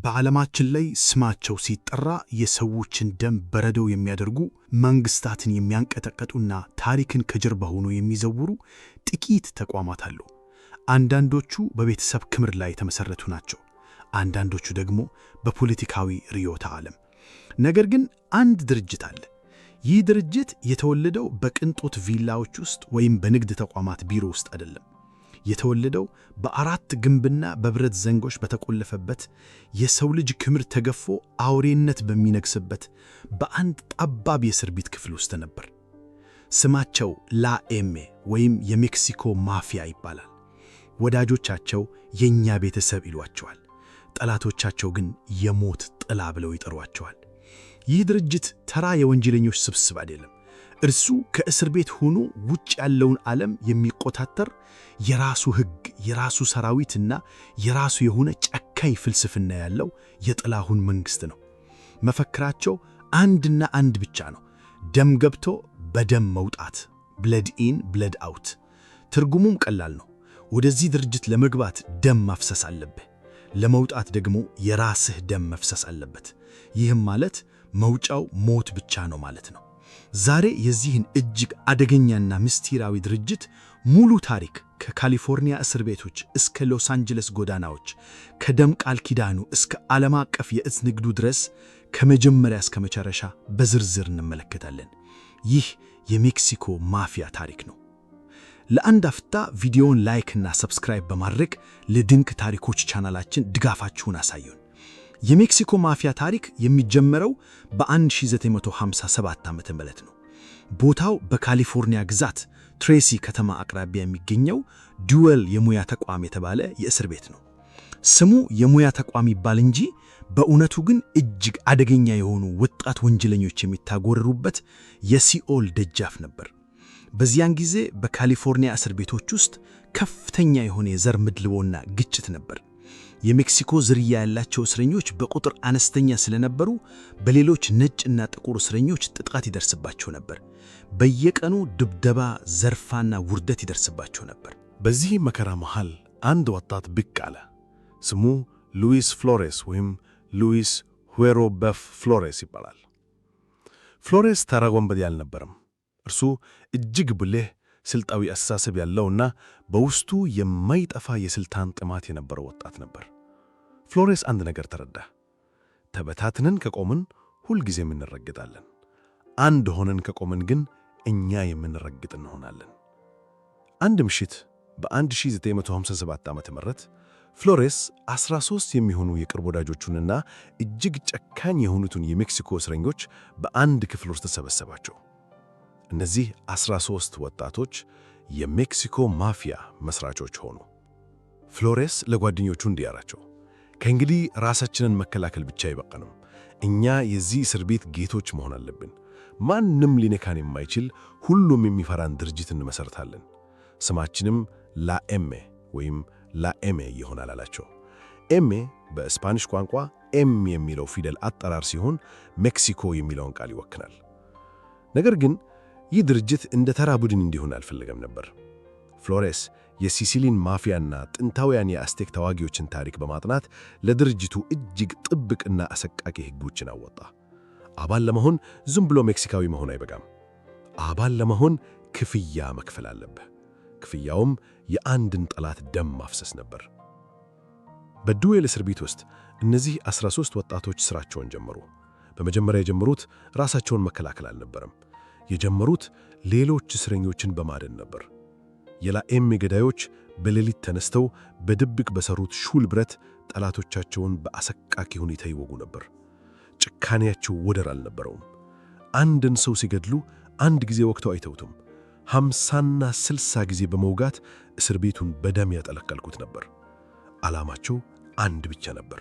በዓለማችን ላይ ስማቸው ሲጠራ የሰዎችን ደም በረዶ የሚያደርጉ መንግስታትን የሚያንቀጠቀጡና ታሪክን ከጀርባ ሆኖ የሚዘውሩ ጥቂት ተቋማት አሉ። አንዳንዶቹ በቤተሰብ ክምር ላይ የተመሰረቱ ናቸው፣ አንዳንዶቹ ደግሞ በፖለቲካዊ ርዕዮተ ዓለም። ነገር ግን አንድ ድርጅት አለ። ይህ ድርጅት የተወለደው በቅንጦት ቪላዎች ውስጥ ወይም በንግድ ተቋማት ቢሮ ውስጥ አይደለም። የተወለደው በአራት ግንብና በብረት ዘንጎች በተቆለፈበት የሰው ልጅ ክምር ተገፎ አውሬነት በሚነግስበት በአንድ ጠባብ የእስር ቤት ክፍል ውስጥ ነበር። ስማቸው ላኤሜ ወይም የሜክሲኮ ማፊያ ይባላል። ወዳጆቻቸው የኛ ቤተሰብ ይሏቸዋል፣ ጠላቶቻቸው ግን የሞት ጥላ ብለው ይጠሯቸዋል። ይህ ድርጅት ተራ የወንጀለኞች ስብስብ አይደለም። እርሱ ከእስር ቤት ሆኖ ውጭ ያለውን ዓለም የሚቆጣጠር የራሱ ሕግ፣ የራሱ ሰራዊትና የራሱ የሆነ ጨካኝ ፍልስፍና ያለው የጥላሁን መንግሥት ነው። መፈክራቸው አንድና አንድ ብቻ ነው፣ ደም ገብቶ በደም መውጣት፣ ብለድ ኢን ብለድ አውት። ትርጉሙም ቀላል ነው። ወደዚህ ድርጅት ለመግባት ደም ማፍሰስ አለብህ፣ ለመውጣት ደግሞ የራስህ ደም መፍሰስ አለበት። ይህም ማለት መውጫው ሞት ብቻ ነው ማለት ነው። ዛሬ የዚህን እጅግ አደገኛና ምስጢራዊ ድርጅት ሙሉ ታሪክ ከካሊፎርኒያ እስር ቤቶች እስከ ሎስ አንጀለስ ጎዳናዎች፣ ከደም ቃል ኪዳኑ እስከ ዓለም አቀፍ የእጽ ንግዱ ድረስ ከመጀመሪያ እስከ መጨረሻ በዝርዝር እንመለከታለን። ይህ የሜክሲኮ ማፊያ ታሪክ ነው። ለአንድ አፍታ ቪዲዮውን ላይክ እና ሰብስክራይብ በማድረግ ለድንቅ ታሪኮች ቻናላችን ድጋፋችሁን አሳዩን። የሜክሲኮ ማፊያ ታሪክ የሚጀመረው በ1957 ዓ.ም ነው። ቦታው በካሊፎርኒያ ግዛት ትሬሲ ከተማ አቅራቢያ የሚገኘው ዱዌል የሙያ ተቋም የተባለ የእስር ቤት ነው። ስሙ የሙያ ተቋም ይባል እንጂ በእውነቱ ግን እጅግ አደገኛ የሆኑ ወጣት ወንጀለኞች የሚታጎረሩበት የሲኦል ደጃፍ ነበር። በዚያን ጊዜ በካሊፎርኒያ እስር ቤቶች ውስጥ ከፍተኛ የሆነ የዘር ምድልቦና ግጭት ነበር። የሜክሲኮ ዝርያ ያላቸው እስረኞች በቁጥር አነስተኛ ስለነበሩ በሌሎች ነጭና ጥቁር እስረኞች ጥቃት ይደርስባቸው ነበር። በየቀኑ ድብደባ፣ ዘርፋና ውርደት ይደርስባቸው ነበር። በዚህ መከራ መሃል አንድ ወጣት ብቅ አለ። ስሙ ሉዊስ ፍሎሬስ ወይም ሉዊስ ሁዌሮ በፍ ፍሎሬስ ይባላል። ፍሎሬስ ተራ ወንበዴ አልነበረም። እርሱ እጅግ ብልህ፣ ስልጣዊ አስተሳሰብ ያለውና በውስጡ የማይጠፋ የስልጣን ጥማት የነበረው ወጣት ነበር። ፍሎሬስ አንድ ነገር ተረዳ። ተበታትነን ከቆምን ሁልጊዜም እንረግጣለን፣ አንድ ሆነን ከቆምን ግን እኛ የምንረግጥ እንሆናለን። አንድ ምሽት በ1957 ዓ.ም ፍሎሬስ 13 የሚሆኑ የቅርብ ወዳጆቹንና እጅግ ጨካኝ የሆኑትን የሜክሲኮ እስረኞች በአንድ ክፍል ውስጥ ተሰበሰባቸው። እነዚህ 13 ወጣቶች የሜክሲኮ ማፊያ መስራቾች ሆኑ። ፍሎሬስ ለጓደኞቹ እንዲህ አላቸው፣ ከእንግዲህ ራሳችንን መከላከል ብቻ አይበቃንም። እኛ የዚህ እስር ቤት ጌቶች መሆን አለብን። ማንም ሊነካን የማይችል ሁሉም የሚፈራን ድርጅት እንመሰርታለን። ስማችንም ላኤሜ ወይም ላኤሜ ይሆናል አላቸው። ኤሜ በስፓኒሽ ቋንቋ ኤም የሚለው ፊደል አጠራር ሲሆን ሜክሲኮ የሚለውን ቃል ይወክላል። ነገር ግን ይህ ድርጅት እንደ ተራ ቡድን እንዲሆን አልፈለገም ነበር። ፍሎሬስ የሲሲሊን ማፊያና ጥንታውያን የአስቴክ ተዋጊዎችን ታሪክ በማጥናት ለድርጅቱ እጅግ ጥብቅና አሰቃቂ ሕጎችን አወጣ። አባል ለመሆን ዝም ብሎ ሜክሲካዊ መሆን አይበቃም። አባል ለመሆን ክፍያ መክፈል አለብህ። ክፍያውም የአንድን ጠላት ደም ማፍሰስ ነበር። በዱዌል እስር ቤት ውስጥ እነዚህ 13 ወጣቶች ሥራቸውን ጀመሩ። በመጀመሪያ የጀመሩት ራሳቸውን መከላከል አልነበረም። የጀመሩት ሌሎች እስረኞችን በማደን ነበር። የላኤሜ ገዳዮች በሌሊት ተነስተው በድብቅ በሰሩት ሹል ብረት ጠላቶቻቸውን በአሰቃቂ ሁኔታ ይወጉ ነበር። ጭካኔያቸው ወደር አልነበረውም። አንድን ሰው ሲገድሉ አንድ ጊዜ ወቅተው አይተውትም። 50ና 60 ጊዜ በመውጋት እስር ቤቱን በደም ያጠለቀልኩት ነበር። ዓላማቸው አንድ ብቻ ነበር፣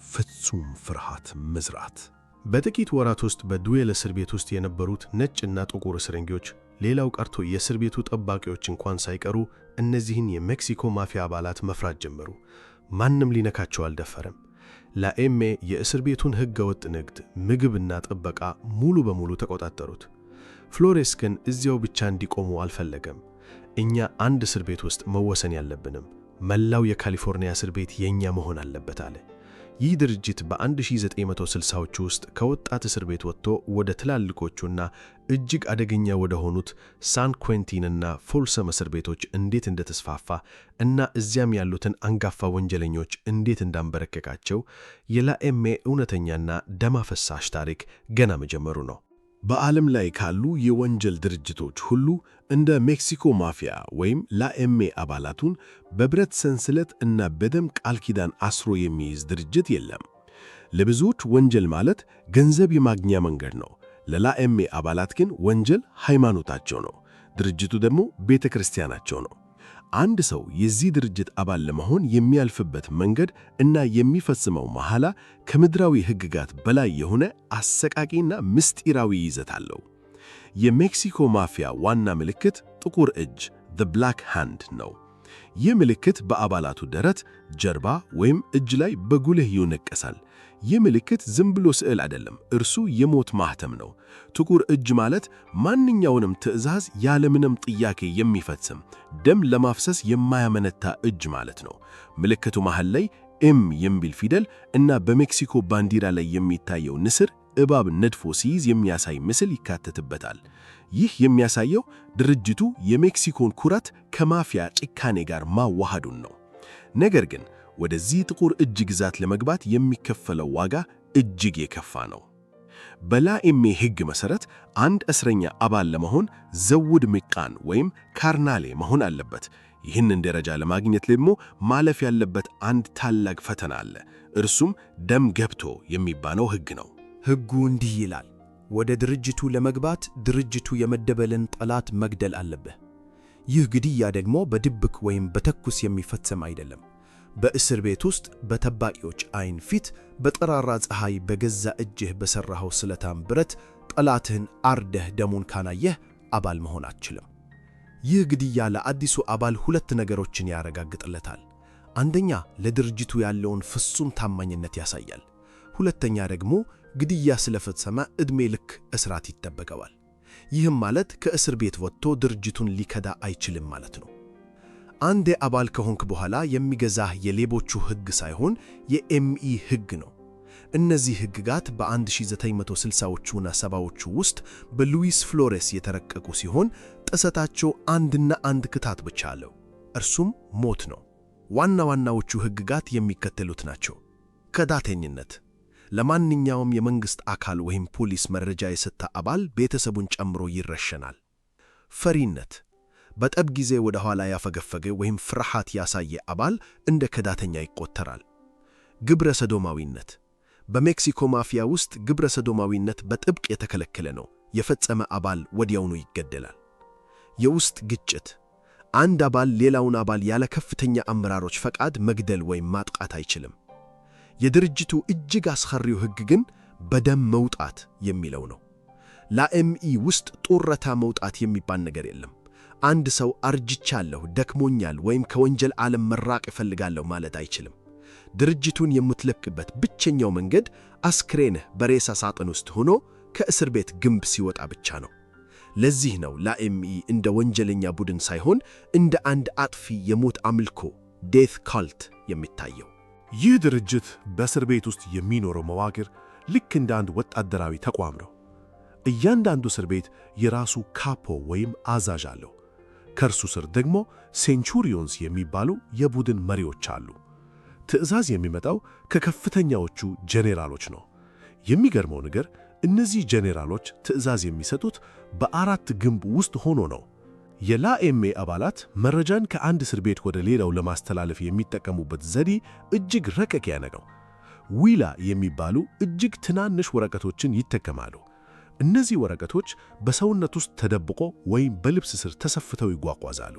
ፍጹም ፍርሃት መዝራት። በጥቂት ወራት ውስጥ በዱዌል እስር ቤት ውስጥ የነበሩት ነጭና ጥቁር እስረኞች፣ ሌላው ቀርቶ የእስር ቤቱ ጠባቂዎች እንኳን ሳይቀሩ እነዚህን የሜክሲኮ ማፊያ አባላት መፍራት ጀመሩ። ማንም ሊነካቸው አልደፈረም። ላኤሜ የእስር ቤቱን ሕገወጥ ንግድ፣ ምግብና ጥበቃ ሙሉ በሙሉ ተቆጣጠሩት። ፍሎሬስ ግን እዚያው ብቻ እንዲቆሙ አልፈለገም። እኛ አንድ እስር ቤት ውስጥ መወሰን ያለብንም፣ መላው የካሊፎርኒያ እስር ቤት የኛ መሆን አለበት አለ። ይህ ድርጅት በ1960ዎቹ ውስጥ ከወጣት እስር ቤት ወጥቶ ወደ ትላልቆቹና እጅግ አደገኛ ወደ ሆኑት ሳን ኩዌንቲንና ፎልሰም እስር ቤቶች እንዴት እንደተስፋፋ እና እዚያም ያሉትን አንጋፋ ወንጀለኞች እንዴት እንዳንበረከካቸው የላኤሜ እውነተኛና ደም አፈሳሽ ታሪክ ገና መጀመሩ ነው። በዓለም ላይ ካሉ የወንጀል ድርጅቶች ሁሉ እንደ ሜክሲኮ ማፊያ ወይም ላኤሜ አባላቱን በብረት ሰንሰለት እና በደም ቃል ኪዳን አስሮ የሚይዝ ድርጅት የለም። ለብዙዎች ወንጀል ማለት ገንዘብ የማግኛ መንገድ ነው። ለላኤሜ አባላት ግን ወንጀል ሃይማኖታቸው ነው። ድርጅቱ ደግሞ ቤተ ክርስቲያናቸው ነው። አንድ ሰው የዚህ ድርጅት አባል ለመሆን የሚያልፍበት መንገድ እና የሚፈጽመው መሐላ ከምድራዊ ሕግጋት በላይ የሆነ አሰቃቂና ምስጢራዊ ይዘት አለው። የሜክሲኮ ማፊያ ዋና ምልክት ጥቁር እጅ the black hand ነው። ይህ ምልክት በአባላቱ ደረት፣ ጀርባ ወይም እጅ ላይ በጉልህ ይነቀሳል። ይህ ምልክት ዝም ብሎ ስዕል አይደለም፣ እርሱ የሞት ማህተም ነው። ጥቁር እጅ ማለት ማንኛውንም ትዕዛዝ ያለምንም ጥያቄ የሚፈጽም ደም ለማፍሰስ የማያመነታ እጅ ማለት ነው። ምልክቱ መሃል ላይ ኤም የሚል ፊደል እና በሜክሲኮ ባንዲራ ላይ የሚታየው ንስር እባብ ነድፎ ሲይዝ የሚያሳይ ምስል ይካተትበታል። ይህ የሚያሳየው ድርጅቱ የሜክሲኮን ኩራት ከማፊያ ጭካኔ ጋር ማዋሃዱን ነው። ነገር ግን ወደዚህ ጥቁር እጅ ግዛት ለመግባት የሚከፈለው ዋጋ እጅግ የከፋ ነው። በላኤሜ ሕግ መሠረት አንድ እስረኛ አባል ለመሆን ዘውድ ምቃን ወይም ካርናሌ መሆን አለበት። ይህንን ደረጃ ለማግኘት ደግሞ ማለፍ ያለበት አንድ ታላቅ ፈተና አለ። እርሱም ደም ገብቶ የሚባለው ሕግ ነው። ሕጉ እንዲህ ይላል። ወደ ድርጅቱ ለመግባት ድርጅቱ የመደበልን ጠላት መግደል አለብህ። ይህ ግድያ ደግሞ በድብቅ ወይም በተኩስ የሚፈጸም አይደለም። በእስር ቤት ውስጥ በጠባቂዎች ዓይን ፊት በጠራራ ፀሐይ በገዛ እጅህ በሠራኸው ስለታም ብረት ጠላትህን አርደህ ደሙን ካናየህ አባል መሆን አትችልም። ይህ ግድያ ለአዲሱ አባል ሁለት ነገሮችን ያረጋግጥለታል። አንደኛ፣ ለድርጅቱ ያለውን ፍጹም ታማኝነት ያሳያል። ሁለተኛ ደግሞ ግድያ ስለፈጸመ ዕድሜ ልክ እስራት ይጠበቀዋል። ይህም ማለት ከእስር ቤት ወጥቶ ድርጅቱን ሊከዳ አይችልም ማለት ነው። አንዴ አባል ከሆንክ በኋላ የሚገዛህ የሌቦቹ ሕግ ሳይሆን የኤምኢ ሕግ ነው። እነዚህ ሕግጋት በ1960ዎቹና 70ዎቹ ውስጥ በሉዊስ ፍሎሬስ የተረቀቁ ሲሆን ጥሰታቸው አንድና አንድ ክታት ብቻ አለው፣ እርሱም ሞት ነው። ዋና ዋናዎቹ ሕግጋት የሚከተሉት ናቸው። ከዳተኝነት፣ ለማንኛውም የመንግሥት አካል ወይም ፖሊስ መረጃ የሰጠ አባል ቤተሰቡን ጨምሮ ይረሸናል። ፈሪነት፣ በጠብ ጊዜ ወደ ኋላ ያፈገፈገ ወይም ፍርሃት ያሳየ አባል እንደ ከዳተኛ ይቆጠራል። ግብረ ሰዶማዊነት፣ በሜክሲኮ ማፊያ ውስጥ ግብረ ሰዶማዊነት በጥብቅ የተከለከለ ነው። የፈጸመ አባል ወዲያውኑ ይገደላል። የውስጥ ግጭት፣ አንድ አባል ሌላውን አባል ያለ ከፍተኛ አመራሮች ፈቃድ መግደል ወይም ማጥቃት አይችልም። የድርጅቱ እጅግ አስፈሪው ሕግ ግን በደም መውጣት የሚለው ነው። ላኤምኢ ውስጥ ጡረታ መውጣት የሚባል ነገር የለም። አንድ ሰው አርጅቻለሁ፣ ደክሞኛል ወይም ከወንጀል ዓለም መራቅ እፈልጋለሁ ማለት አይችልም። ድርጅቱን የምትለቅበት ብቸኛው መንገድ አስክሬንህ በሬሳ ሳጥን ውስጥ ሆኖ ከእስር ቤት ግንብ ሲወጣ ብቻ ነው። ለዚህ ነው ላኤምኢ እንደ ወንጀለኛ ቡድን ሳይሆን እንደ አንድ አጥፊ የሞት አምልኮ ዴት ካልት የሚታየው። ይህ ድርጅት በእስር ቤት ውስጥ የሚኖረው መዋቅር ልክ እንደ አንድ ወታደራዊ ተቋም ነው። እያንዳንዱ እስር ቤት የራሱ ካፖ ወይም አዛዥ አለው። ከእርሱ ስር ደግሞ ሴንቹሪዮንስ የሚባሉ የቡድን መሪዎች አሉ። ትዕዛዝ የሚመጣው ከከፍተኛዎቹ ጄኔራሎች ነው። የሚገርመው ነገር እነዚህ ጄኔራሎች ትዕዛዝ የሚሰጡት በአራት ግንብ ውስጥ ሆኖ ነው። የላኤሜ አባላት መረጃን ከአንድ እስር ቤት ወደ ሌላው ለማስተላለፍ የሚጠቀሙበት ዘዴ እጅግ ረቀቅ ያለ ነው። ዊላ የሚባሉ እጅግ ትናንሽ ወረቀቶችን ይጠቀማሉ። እነዚህ ወረቀቶች በሰውነት ውስጥ ተደብቆ ወይም በልብስ ስር ተሰፍተው ይጓጓዛሉ።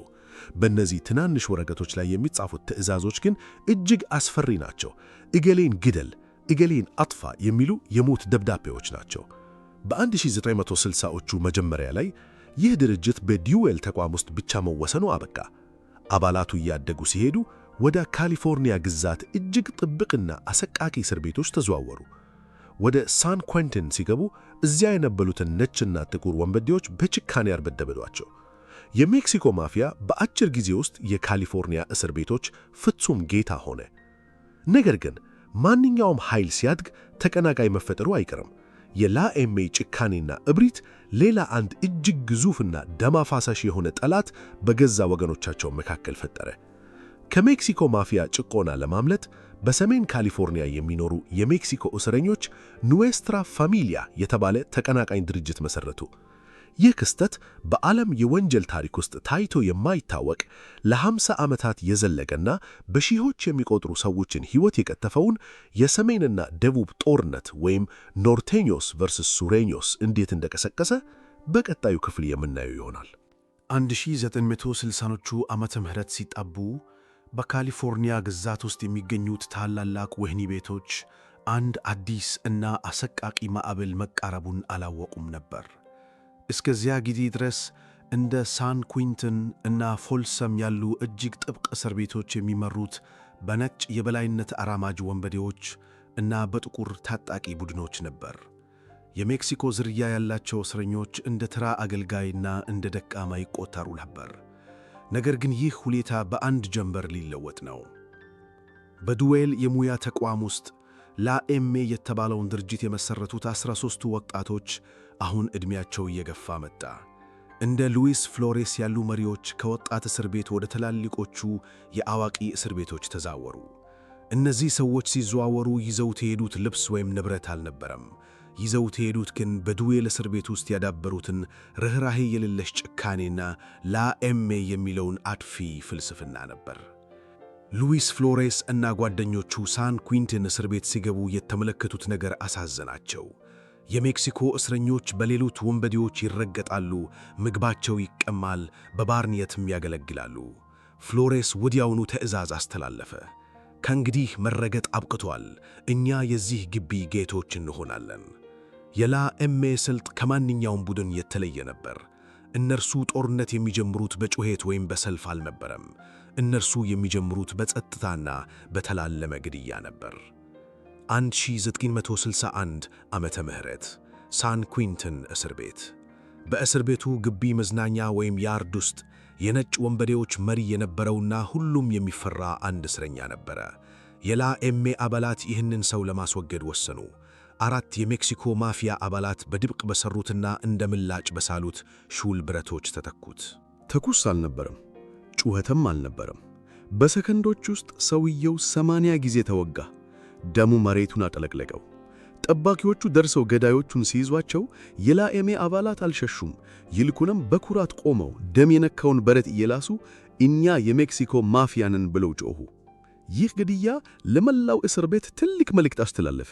በእነዚህ ትናንሽ ወረቀቶች ላይ የሚጻፉት ትዕዛዞች ግን እጅግ አስፈሪ ናቸው። እገሌን ግደል፣ እገሌን አጥፋ የሚሉ የሞት ደብዳቤዎች ናቸው። በ1960ዎቹ መጀመሪያ ላይ ይህ ድርጅት በዲዌል ተቋም ውስጥ ብቻ መወሰኑ አበቃ። አባላቱ እያደጉ ሲሄዱ ወደ ካሊፎርኒያ ግዛት እጅግ ጥብቅና አሰቃቂ እስር ቤቶች ተዘዋወሩ። ወደ ሳን ኩዌንቲን ሲገቡ እዚያ የነበሩትን ነጭና ጥቁር ወንበዴዎች በጭካኔ አርበደበዷቸው። የሜክሲኮ ማፊያ በአጭር ጊዜ ውስጥ የካሊፎርኒያ እስር ቤቶች ፍጹም ጌታ ሆነ። ነገር ግን ማንኛውም ኃይል ሲያድግ ተቀናቃይ መፈጠሩ አይቀርም። የላኤሜ ጭካኔና እብሪት ሌላ አንድ እጅግ ግዙፍና ደም አፋሳሽ የሆነ ጠላት በገዛ ወገኖቻቸው መካከል ፈጠረ። ከሜክሲኮ ማፊያ ጭቆና ለማምለጥ በሰሜን ካሊፎርኒያ የሚኖሩ የሜክሲኮ እስረኞች ኑዌስትራ ፋሚሊያ የተባለ ተቀናቃኝ ድርጅት መሠረቱ። ይህ ክስተት በዓለም የወንጀል ታሪክ ውስጥ ታይቶ የማይታወቅ ለ50 ዓመታት የዘለቀና በሺዎች የሚቆጠሩ ሰዎችን ሕይወት የቀጠፈውን የሰሜንና ደቡብ ጦርነት ወይም ኖርቴኞስ ቨርሰስ ሱሬኞስ እንዴት እንደቀሰቀሰ በቀጣዩ ክፍል የምናየው ይሆናል። 1960ዎቹ ዓመተ ምህረት ሲጣቡ በካሊፎርኒያ ግዛት ውስጥ የሚገኙት ታላላቅ ወህኒ ቤቶች አንድ አዲስ እና አሰቃቂ ማዕበል መቃረቡን አላወቁም ነበር። እስከዚያ ጊዜ ድረስ እንደ ሳን ኩዊንተን እና ፎልሰም ያሉ እጅግ ጥብቅ እስር ቤቶች የሚመሩት በነጭ የበላይነት አራማጅ ወንበዴዎች እና በጥቁር ታጣቂ ቡድኖች ነበር። የሜክሲኮ ዝርያ ያላቸው እስረኞች እንደ ተራ አገልጋይና እንደ ደካማ ይቆጠሩ ነበር። ነገር ግን ይህ ሁኔታ በአንድ ጀንበር ሊለወጥ ነው። በዱዌል የሙያ ተቋም ውስጥ ላኤሜ የተባለውን ድርጅት የመሠረቱት 13ቱ ወጣቶች አሁን ዕድሜያቸው እየገፋ መጣ። እንደ ሉዊስ ፍሎሬስ ያሉ መሪዎች ከወጣት እስር ቤት ወደ ትላልቆቹ የአዋቂ እስር ቤቶች ተዛወሩ። እነዚህ ሰዎች ሲዘዋወሩ ይዘውት የሄዱት ልብስ ወይም ንብረት አልነበረም። ይዘውት የሄዱት ግን በዱዌል እስር ቤት ውስጥ ያዳበሩትን ርኅራኄ የሌለሽ ጭካኔና ላኤሜ የሚለውን አጥፊ ፍልስፍና ነበር። ሉዊስ ፍሎሬስ እና ጓደኞቹ ሳን ኩዊንተን እስር ቤት ሲገቡ የተመለከቱት ነገር አሳዘናቸው። የሜክሲኮ እስረኞች በሌሎች ወንበዴዎች ይረገጣሉ፣ ምግባቸው ይቀማል፣ በባርኔትም ያገለግላሉ። ፍሎሬስ ወዲያውኑ ትዕዛዝ አስተላለፈ። ከእንግዲህ መረገጥ አብቅቷል፣ እኛ የዚህ ግቢ ጌቶች እንሆናለን። የላኤሜ ስልት ከማንኛውም ቡድን የተለየ ነበር። እነርሱ ጦርነት የሚጀምሩት በጩኸት ወይም በሰልፍ አልነበረም። እነርሱ የሚጀምሩት በጸጥታና በተላለመ ግድያ ነበር። 1961 ዓመተ ምህረት ሳን ኩዊንተን እስር ቤት። በእስር ቤቱ ግቢ መዝናኛ ወይም ያርድ ውስጥ የነጭ ወንበዴዎች መሪ የነበረውና ሁሉም የሚፈራ አንድ እስረኛ ነበረ። የላኤሜ አባላት ይህንን ሰው ለማስወገድ ወሰኑ። 4 የሜክሲኮ ማፊያ አባላት በድብቅ በሰሩትና እንደ ምላጭ በሳሉት ሹል ብረቶች ተተኩት። ተኩስ አልነበረም፣ ጩኸትም አልነበረም። በሰከንዶች ውስጥ ሰውየው 80 ጊዜ ተወጋ። ደሙ መሬቱን አጠለቅለቀው። ጠባቂዎቹ ደርሰው ገዳዮቹን ሲይዟቸው የላኤሜ አባላት አልሸሹም። ይልቁንም በኩራት ቆመው ደም የነካውን በረት እየላሱ እኛ የሜክሲኮ ማፊያንን ብለው ጮኹ። ይህ ግድያ ለመላው እስር ቤት ትልቅ መልእክት አስተላለፈ።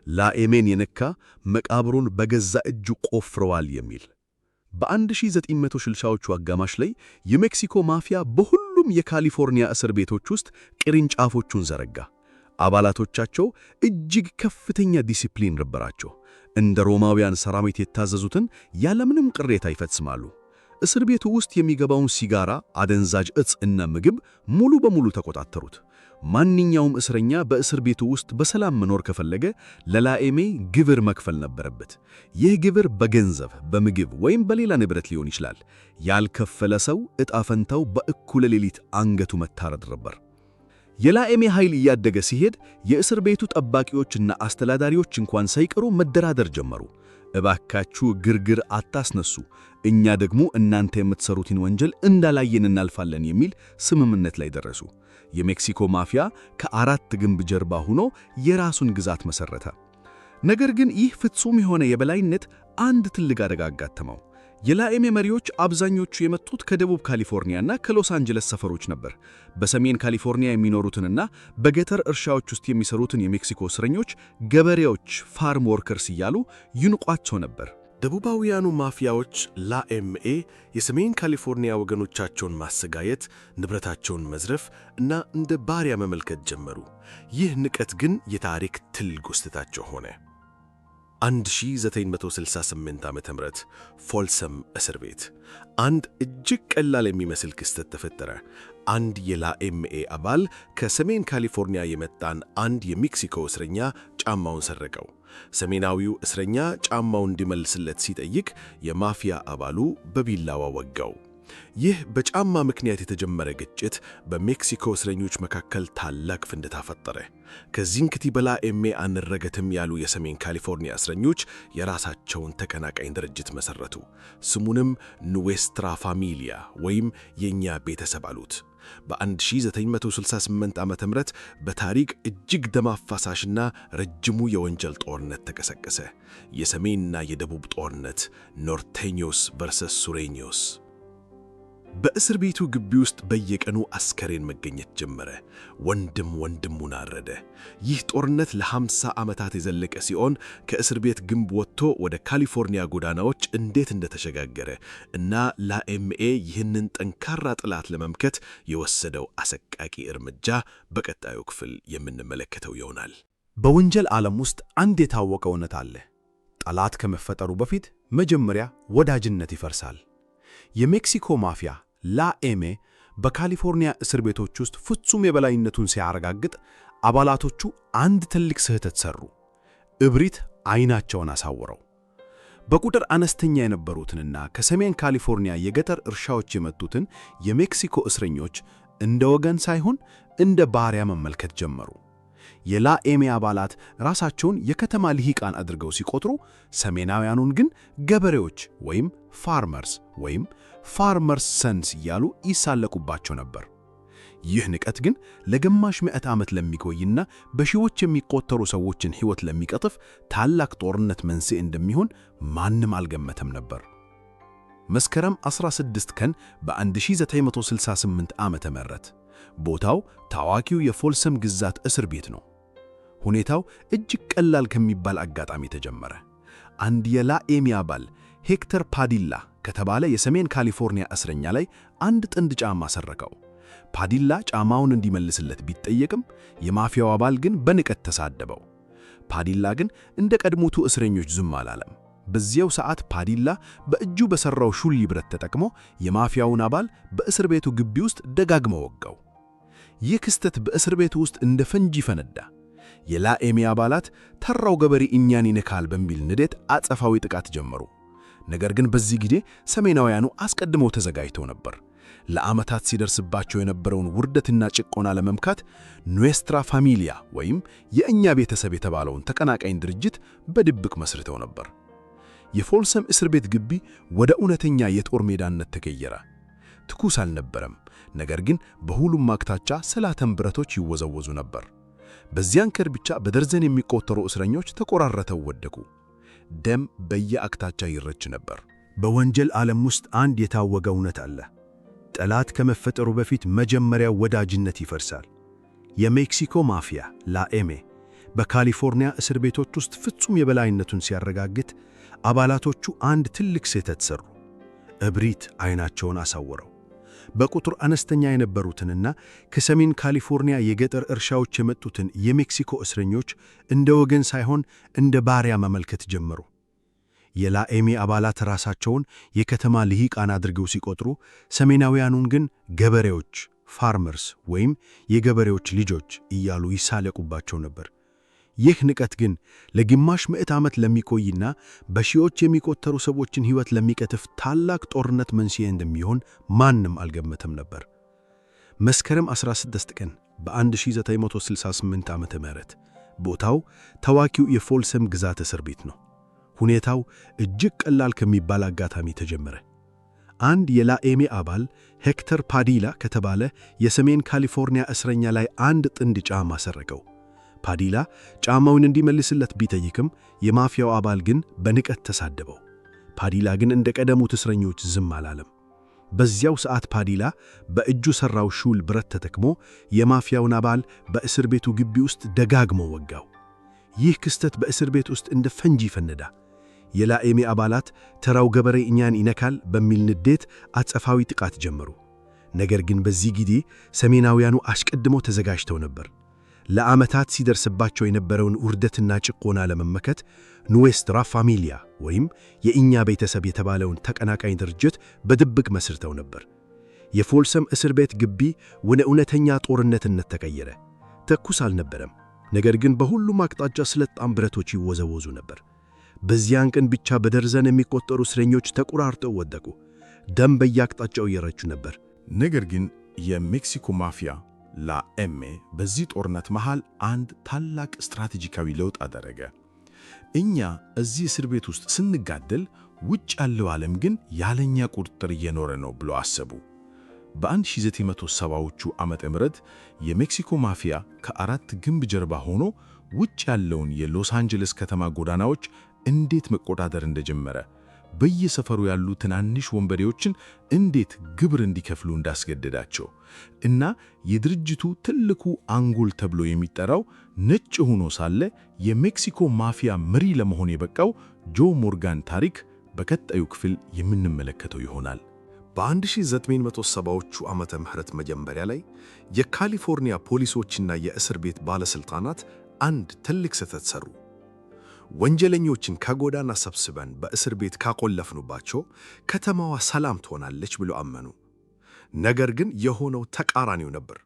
ላኤሜን የነካ መቃብሩን በገዛ እጁ ቆፍረዋል የሚል። በ1960ዎቹ አጋማሽ ላይ የሜክሲኮ ማፊያ በሁሉም የካሊፎርኒያ እስር ቤቶች ውስጥ ቅርንጫፎቹን ዘረጋ። አባላቶቻቸው እጅግ ከፍተኛ ዲሲፕሊን ነበራቸው። እንደ ሮማውያን ሰራዊት የታዘዙትን ያለምንም ቅሬታ ይፈጽማሉ። እስር ቤቱ ውስጥ የሚገባውን ሲጋራ፣ አደንዛዥ ዕፅ እና ምግብ ሙሉ በሙሉ ተቆጣጠሩት። ማንኛውም እስረኛ በእስር ቤቱ ውስጥ በሰላም መኖር ከፈለገ ለላኤሜ ግብር መክፈል ነበረበት። ይህ ግብር በገንዘብ፣ በምግብ ወይም በሌላ ንብረት ሊሆን ይችላል። ያልከፈለ ሰው ዕጣ ፈንታው በእኩለ ሌሊት አንገቱ መታረድ ነበር። የላኤሜ ኃይል እያደገ ሲሄድ የእስር ቤቱ ጠባቂዎችና አስተዳዳሪዎች እንኳን ሳይቀሩ መደራደር ጀመሩ። እባካችሁ ግርግር አታስነሱ፣ እኛ ደግሞ እናንተ የምትሰሩትን ወንጀል እንዳላየን እናልፋለን የሚል ስምምነት ላይ ደረሱ። የሜክሲኮ ማፊያ ከ4 ግንብ ጀርባ ሆኖ የራሱን ግዛት መሠረተ። ነገር ግን ይህ ፍጹም የሆነ የበላይነት አንድ ትልቅ አደጋ አጋጠመው። የላኤሜ መሪዎች አብዛኞቹ የመጡት ከደቡብ ካሊፎርኒያና ከሎስ አንጀለስ ሰፈሮች ነበር። በሰሜን ካሊፎርኒያ የሚኖሩትንና በገጠር እርሻዎች ውስጥ የሚሰሩትን የሜክሲኮ እስረኞች ገበሬዎች፣ ፋርም ወርከርስ እያሉ ይንቋቸው ነበር። ደቡባውያኑ ማፊያዎች ላኤምኤ የሰሜን ካሊፎርኒያ ወገኖቻቸውን ማሰጋየት፣ ንብረታቸውን መዝረፍ እና እንደ ባሪያ መመልከት ጀመሩ። ይህ ንቀት ግን የታሪክ ትልቅ ውስታቸው ሆነ። 1968 ዓ.ም ፎልሰም እስር ቤት አንድ እጅግ ቀላል የሚመስል ክስተት ተፈጠረ። አንድ የላኤምኤ አባል ከሰሜን ካሊፎርኒያ የመጣን አንድ የሜክሲኮ እስረኛ ጫማውን ሰረቀው። ሰሜናዊው እስረኛ ጫማውን እንዲመልስለት ሲጠይቅ የማፊያ አባሉ በቢላዋ ወጋው። ይህ በጫማ ምክንያት የተጀመረ ግጭት በሜክሲኮ እስረኞች መካከል ታላቅ ፍንድታ ፈጠረ። ከዚንክቲ በላ ኤሜ አንረገትም ያሉ የሰሜን ካሊፎርኒያ እስረኞች የራሳቸውን ተቀናቃኝ ድርጅት መሠረቱ። ስሙንም ኑዌስትራ ፋሚሊያ ወይም የእኛ ቤተሰብ አሉት። በ1968 ዓ.ም በታሪክ እጅግ ደም አፋሳሽና ረጅሙ የወንጀል ጦርነት ተቀሰቀሰ። የሰሜንና የደቡብ ጦርነት፣ ኖርቴኞስ ቨርሰስ ሱሬኞስ። በእስር ቤቱ ግቢ ውስጥ በየቀኑ አስከሬን መገኘት ጀመረ። ወንድም ወንድሙን አረደ። ይህ ጦርነት ለ50 ዓመታት የዘለቀ ሲሆን ከእስር ቤት ግንብ ወጥቶ ወደ ካሊፎርኒያ ጎዳናዎች እንዴት እንደተሸጋገረ እና ላኤምኤ ይህንን ጠንካራ ጠላት ለመምከት የወሰደው አሰቃቂ እርምጃ በቀጣዩ ክፍል የምንመለከተው ይሆናል። በወንጀል ዓለም ውስጥ አንድ የታወቀ እውነት አለ። ጠላት ከመፈጠሩ በፊት መጀመሪያ ወዳጅነት ይፈርሳል። የሜክሲኮ ማፊያ ላኤሜ በካሊፎርኒያ እስር ቤቶች ውስጥ ፍጹም የበላይነቱን ሲያረጋግጥ አባላቶቹ አንድ ትልቅ ስህተት ሰሩ። እብሪት ዓይናቸውን አሳወረው። በቁጥር አነስተኛ የነበሩትንና ከሰሜን ካሊፎርኒያ የገጠር እርሻዎች የመጡትን የሜክሲኮ እስረኞች እንደ ወገን ሳይሆን እንደ ባሪያ መመልከት ጀመሩ። የላኤሜ አባላት ራሳቸውን የከተማ ልሂቃን አድርገው ሲቆጥሩ፣ ሰሜናውያኑን ግን ገበሬዎች ወይም ፋርመርስ ወይም ፋርመርስ ሰንስ እያሉ ይሳለቁባቸው ነበር። ይህ ንቀት ግን ለግማሽ ምዕት ዓመት ለሚቆይና በሺዎች የሚቆጠሩ ሰዎችን ሕይወት ለሚቀጥፍ ታላቅ ጦርነት መንስኤ እንደሚሆን ማንም አልገመተም ነበር። መስከረም 16 ቀን በ1968 ዓመተ ምህረት ቦታው ታዋቂው የፎልሰም ግዛት እስር ቤት ነው። ሁኔታው እጅግ ቀላል ከሚባል አጋጣሚ ተጀመረ። አንድ የላኤሜ አባል ሄክተር ፓዲላ ከተባለ የሰሜን ካሊፎርኒያ እስረኛ ላይ አንድ ጥንድ ጫማ ሰረቀው። ፓዲላ ጫማውን እንዲመልስለት ቢጠየቅም የማፊያው አባል ግን በንቀት ተሳደበው። ፓዲላ ግን እንደ ቀድሞቱ እስረኞች ዝም አላለም። በዚያው ሰዓት ፓዲላ በእጁ በሠራው ሹል ብረት ተጠቅሞ የማፊያውን አባል በእስር ቤቱ ግቢ ውስጥ ደጋግሞ ወጋው። ይህ ክስተት በእስር ቤቱ ውስጥ እንደ ፈንጂ ፈነዳ። የላኤሜ አባላት ተራው ገበሬ እኛን ይነካል በሚል ንዴት አጸፋዊ ጥቃት ጀመሩ። ነገር ግን በዚህ ጊዜ ሰሜናውያኑ አስቀድመው ተዘጋጅተው ነበር። ለዓመታት ሲደርስባቸው የነበረውን ውርደትና ጭቆና ለመምካት ኑዌስትራ ፋሚሊያ ወይም የእኛ ቤተሰብ የተባለውን ተቀናቃኝ ድርጅት በድብቅ መስርተው ነበር። የፎልሰም እስር ቤት ግቢ ወደ እውነተኛ የጦር ሜዳነት ተቀየረ። ትኩስ አልነበረም፣ ነገር ግን በሁሉም አቅጣጫ ሰላተም ብረቶች ይወዘወዙ ነበር። በዚያን ቀን ብቻ በደርዘን የሚቆጠሩ እስረኞች ተቆራርጠው ወደቁ። ደም በየአቅጣጫ ይረጭ ነበር። በወንጀል ዓለም ውስጥ አንድ የታወቀ እውነት አለ። ጠላት ከመፈጠሩ በፊት መጀመሪያ ወዳጅነት ይፈርሳል። የሜክሲኮ ማፊያ ላኤሜ በካሊፎርኒያ እስር ቤቶች ውስጥ ፍጹም የበላይነቱን ሲያረጋግጥ አባላቶቹ አንድ ትልቅ ስህተት ሰሩ። እብሪት ዓይናቸውን አሳወረው። በቁጥር አነስተኛ የነበሩትንና ከሰሜን ካሊፎርኒያ የገጠር እርሻዎች የመጡትን የሜክሲኮ እስረኞች እንደ ወገን ሳይሆን እንደ ባሪያ መመልከት ጀመሩ። የላኤሜ አባላት ራሳቸውን የከተማ ልሂቃን አድርገው ሲቆጥሩ፣ ሰሜናውያኑን ግን ገበሬዎች ፋርመርስ ወይም የገበሬዎች ልጆች እያሉ ይሳለቁባቸው ነበር። ይህ ንቀት ግን ለግማሽ ምዕት ዓመት ለሚቆይና በሺዎች የሚቆጠሩ ሰዎችን ሕይወት ለሚቀጥፍ ታላቅ ጦርነት መንስኤ እንደሚሆን ማንም አልገመተም ነበር። መስከረም 16 ቀን በ1968 ዓመተ ምህረት ቦታው ታዋቂው የፎልሰም ግዛት እስር ቤት ነው። ሁኔታው እጅግ ቀላል ከሚባል አጋጣሚ ተጀመረ። አንድ የላኤሜ አባል ሄክተር ፓዲላ ከተባለ የሰሜን ካሊፎርኒያ እስረኛ ላይ አንድ ጥንድ ጫማ ሰረቀው። ፓዲላ ጫማውን እንዲመልስለት ቢጠይቅም የማፊያው አባል ግን በንቀት ተሳደበው። ፓዲላ ግን እንደ ቀደሙት እስረኞች ዝም አላለም። በዚያው ሰዓት ፓዲላ በእጁ ሠራው ሹል ብረት ተጠቅሞ የማፊያውን አባል በእስር ቤቱ ግቢ ውስጥ ደጋግሞ ወጋው። ይህ ክስተት በእስር ቤት ውስጥ እንደ ፈንጂ ፈነዳ። የላኤሜ አባላት ተራው ገበሬ እኛን ይነካል በሚል ንዴት አጸፋዊ ጥቃት ጀመሩ። ነገር ግን በዚህ ጊዜ ሰሜናውያኑ አስቀድመው ተዘጋጅተው ነበር። ለዓመታት ሲደርስባቸው የነበረውን ውርደትና ጭቆና ለመመከት ኑዌስትራ ፋሚሊያ ወይም የእኛ ቤተሰብ የተባለውን ተቀናቃኝ ድርጅት በድብቅ መስርተው ነበር። የፎልሰም እስር ቤት ግቢ ወደ እውነተኛ ጦርነትነት ተቀየረ። ተኩስ አልነበረም፣ ነገር ግን በሁሉም አቅጣጫ ስለታም ብረቶች ይወዘወዙ ነበር። በዚያን ቀን ብቻ በደርዘን የሚቆጠሩ እስረኞች ተቆራርጠው ወደቁ። ደም በየአቅጣጫው እየረጩ ነበር። ነገር ግን የሜክሲኮ ማፊያ ላኤሜ በዚህ ጦርነት መሃል አንድ ታላቅ ስትራቴጂካዊ ለውጥ አደረገ። እኛ እዚህ እስር ቤት ውስጥ ስንጋደል፣ ውጭ ያለው ዓለም ግን ያለኛ ቁጥጥር እየኖረ ነው ብሎ አሰቡ። በ1970ዎቹ ዓመተ ምህረት የሜክሲኮ ማፊያ ከአራት ግንብ ጀርባ ሆኖ ውጭ ያለውን የሎስ አንጀለስ ከተማ ጎዳናዎች እንዴት መቆጣጠር እንደጀመረ፣ በየሰፈሩ ያሉ ትናንሽ ወንበዴዎችን እንዴት ግብር እንዲከፍሉ እንዳስገደዳቸው እና የድርጅቱ ትልቁ አንጎል ተብሎ የሚጠራው ነጭ ሆኖ ሳለ የሜክሲኮ ማፊያ መሪ ለመሆን የበቃው ጆ ሞርጋን ታሪክ በቀጣዩ ክፍል የምንመለከተው ይሆናል። በ1970ዎቹ ዓመተ ምህረት መጀመሪያ ላይ የካሊፎርኒያ ፖሊሶችና የእስር ቤት ባለሥልጣናት አንድ ትልቅ ስህተት ሰሩ። ወንጀለኞችን ከጎዳና ሰብስበን በእስር ቤት ካቆለፍኑባቸው ከተማዋ ሰላም ትሆናለች ብሎ አመኑ። ነገር ግን የሆነው ተቃራኒው ነበር።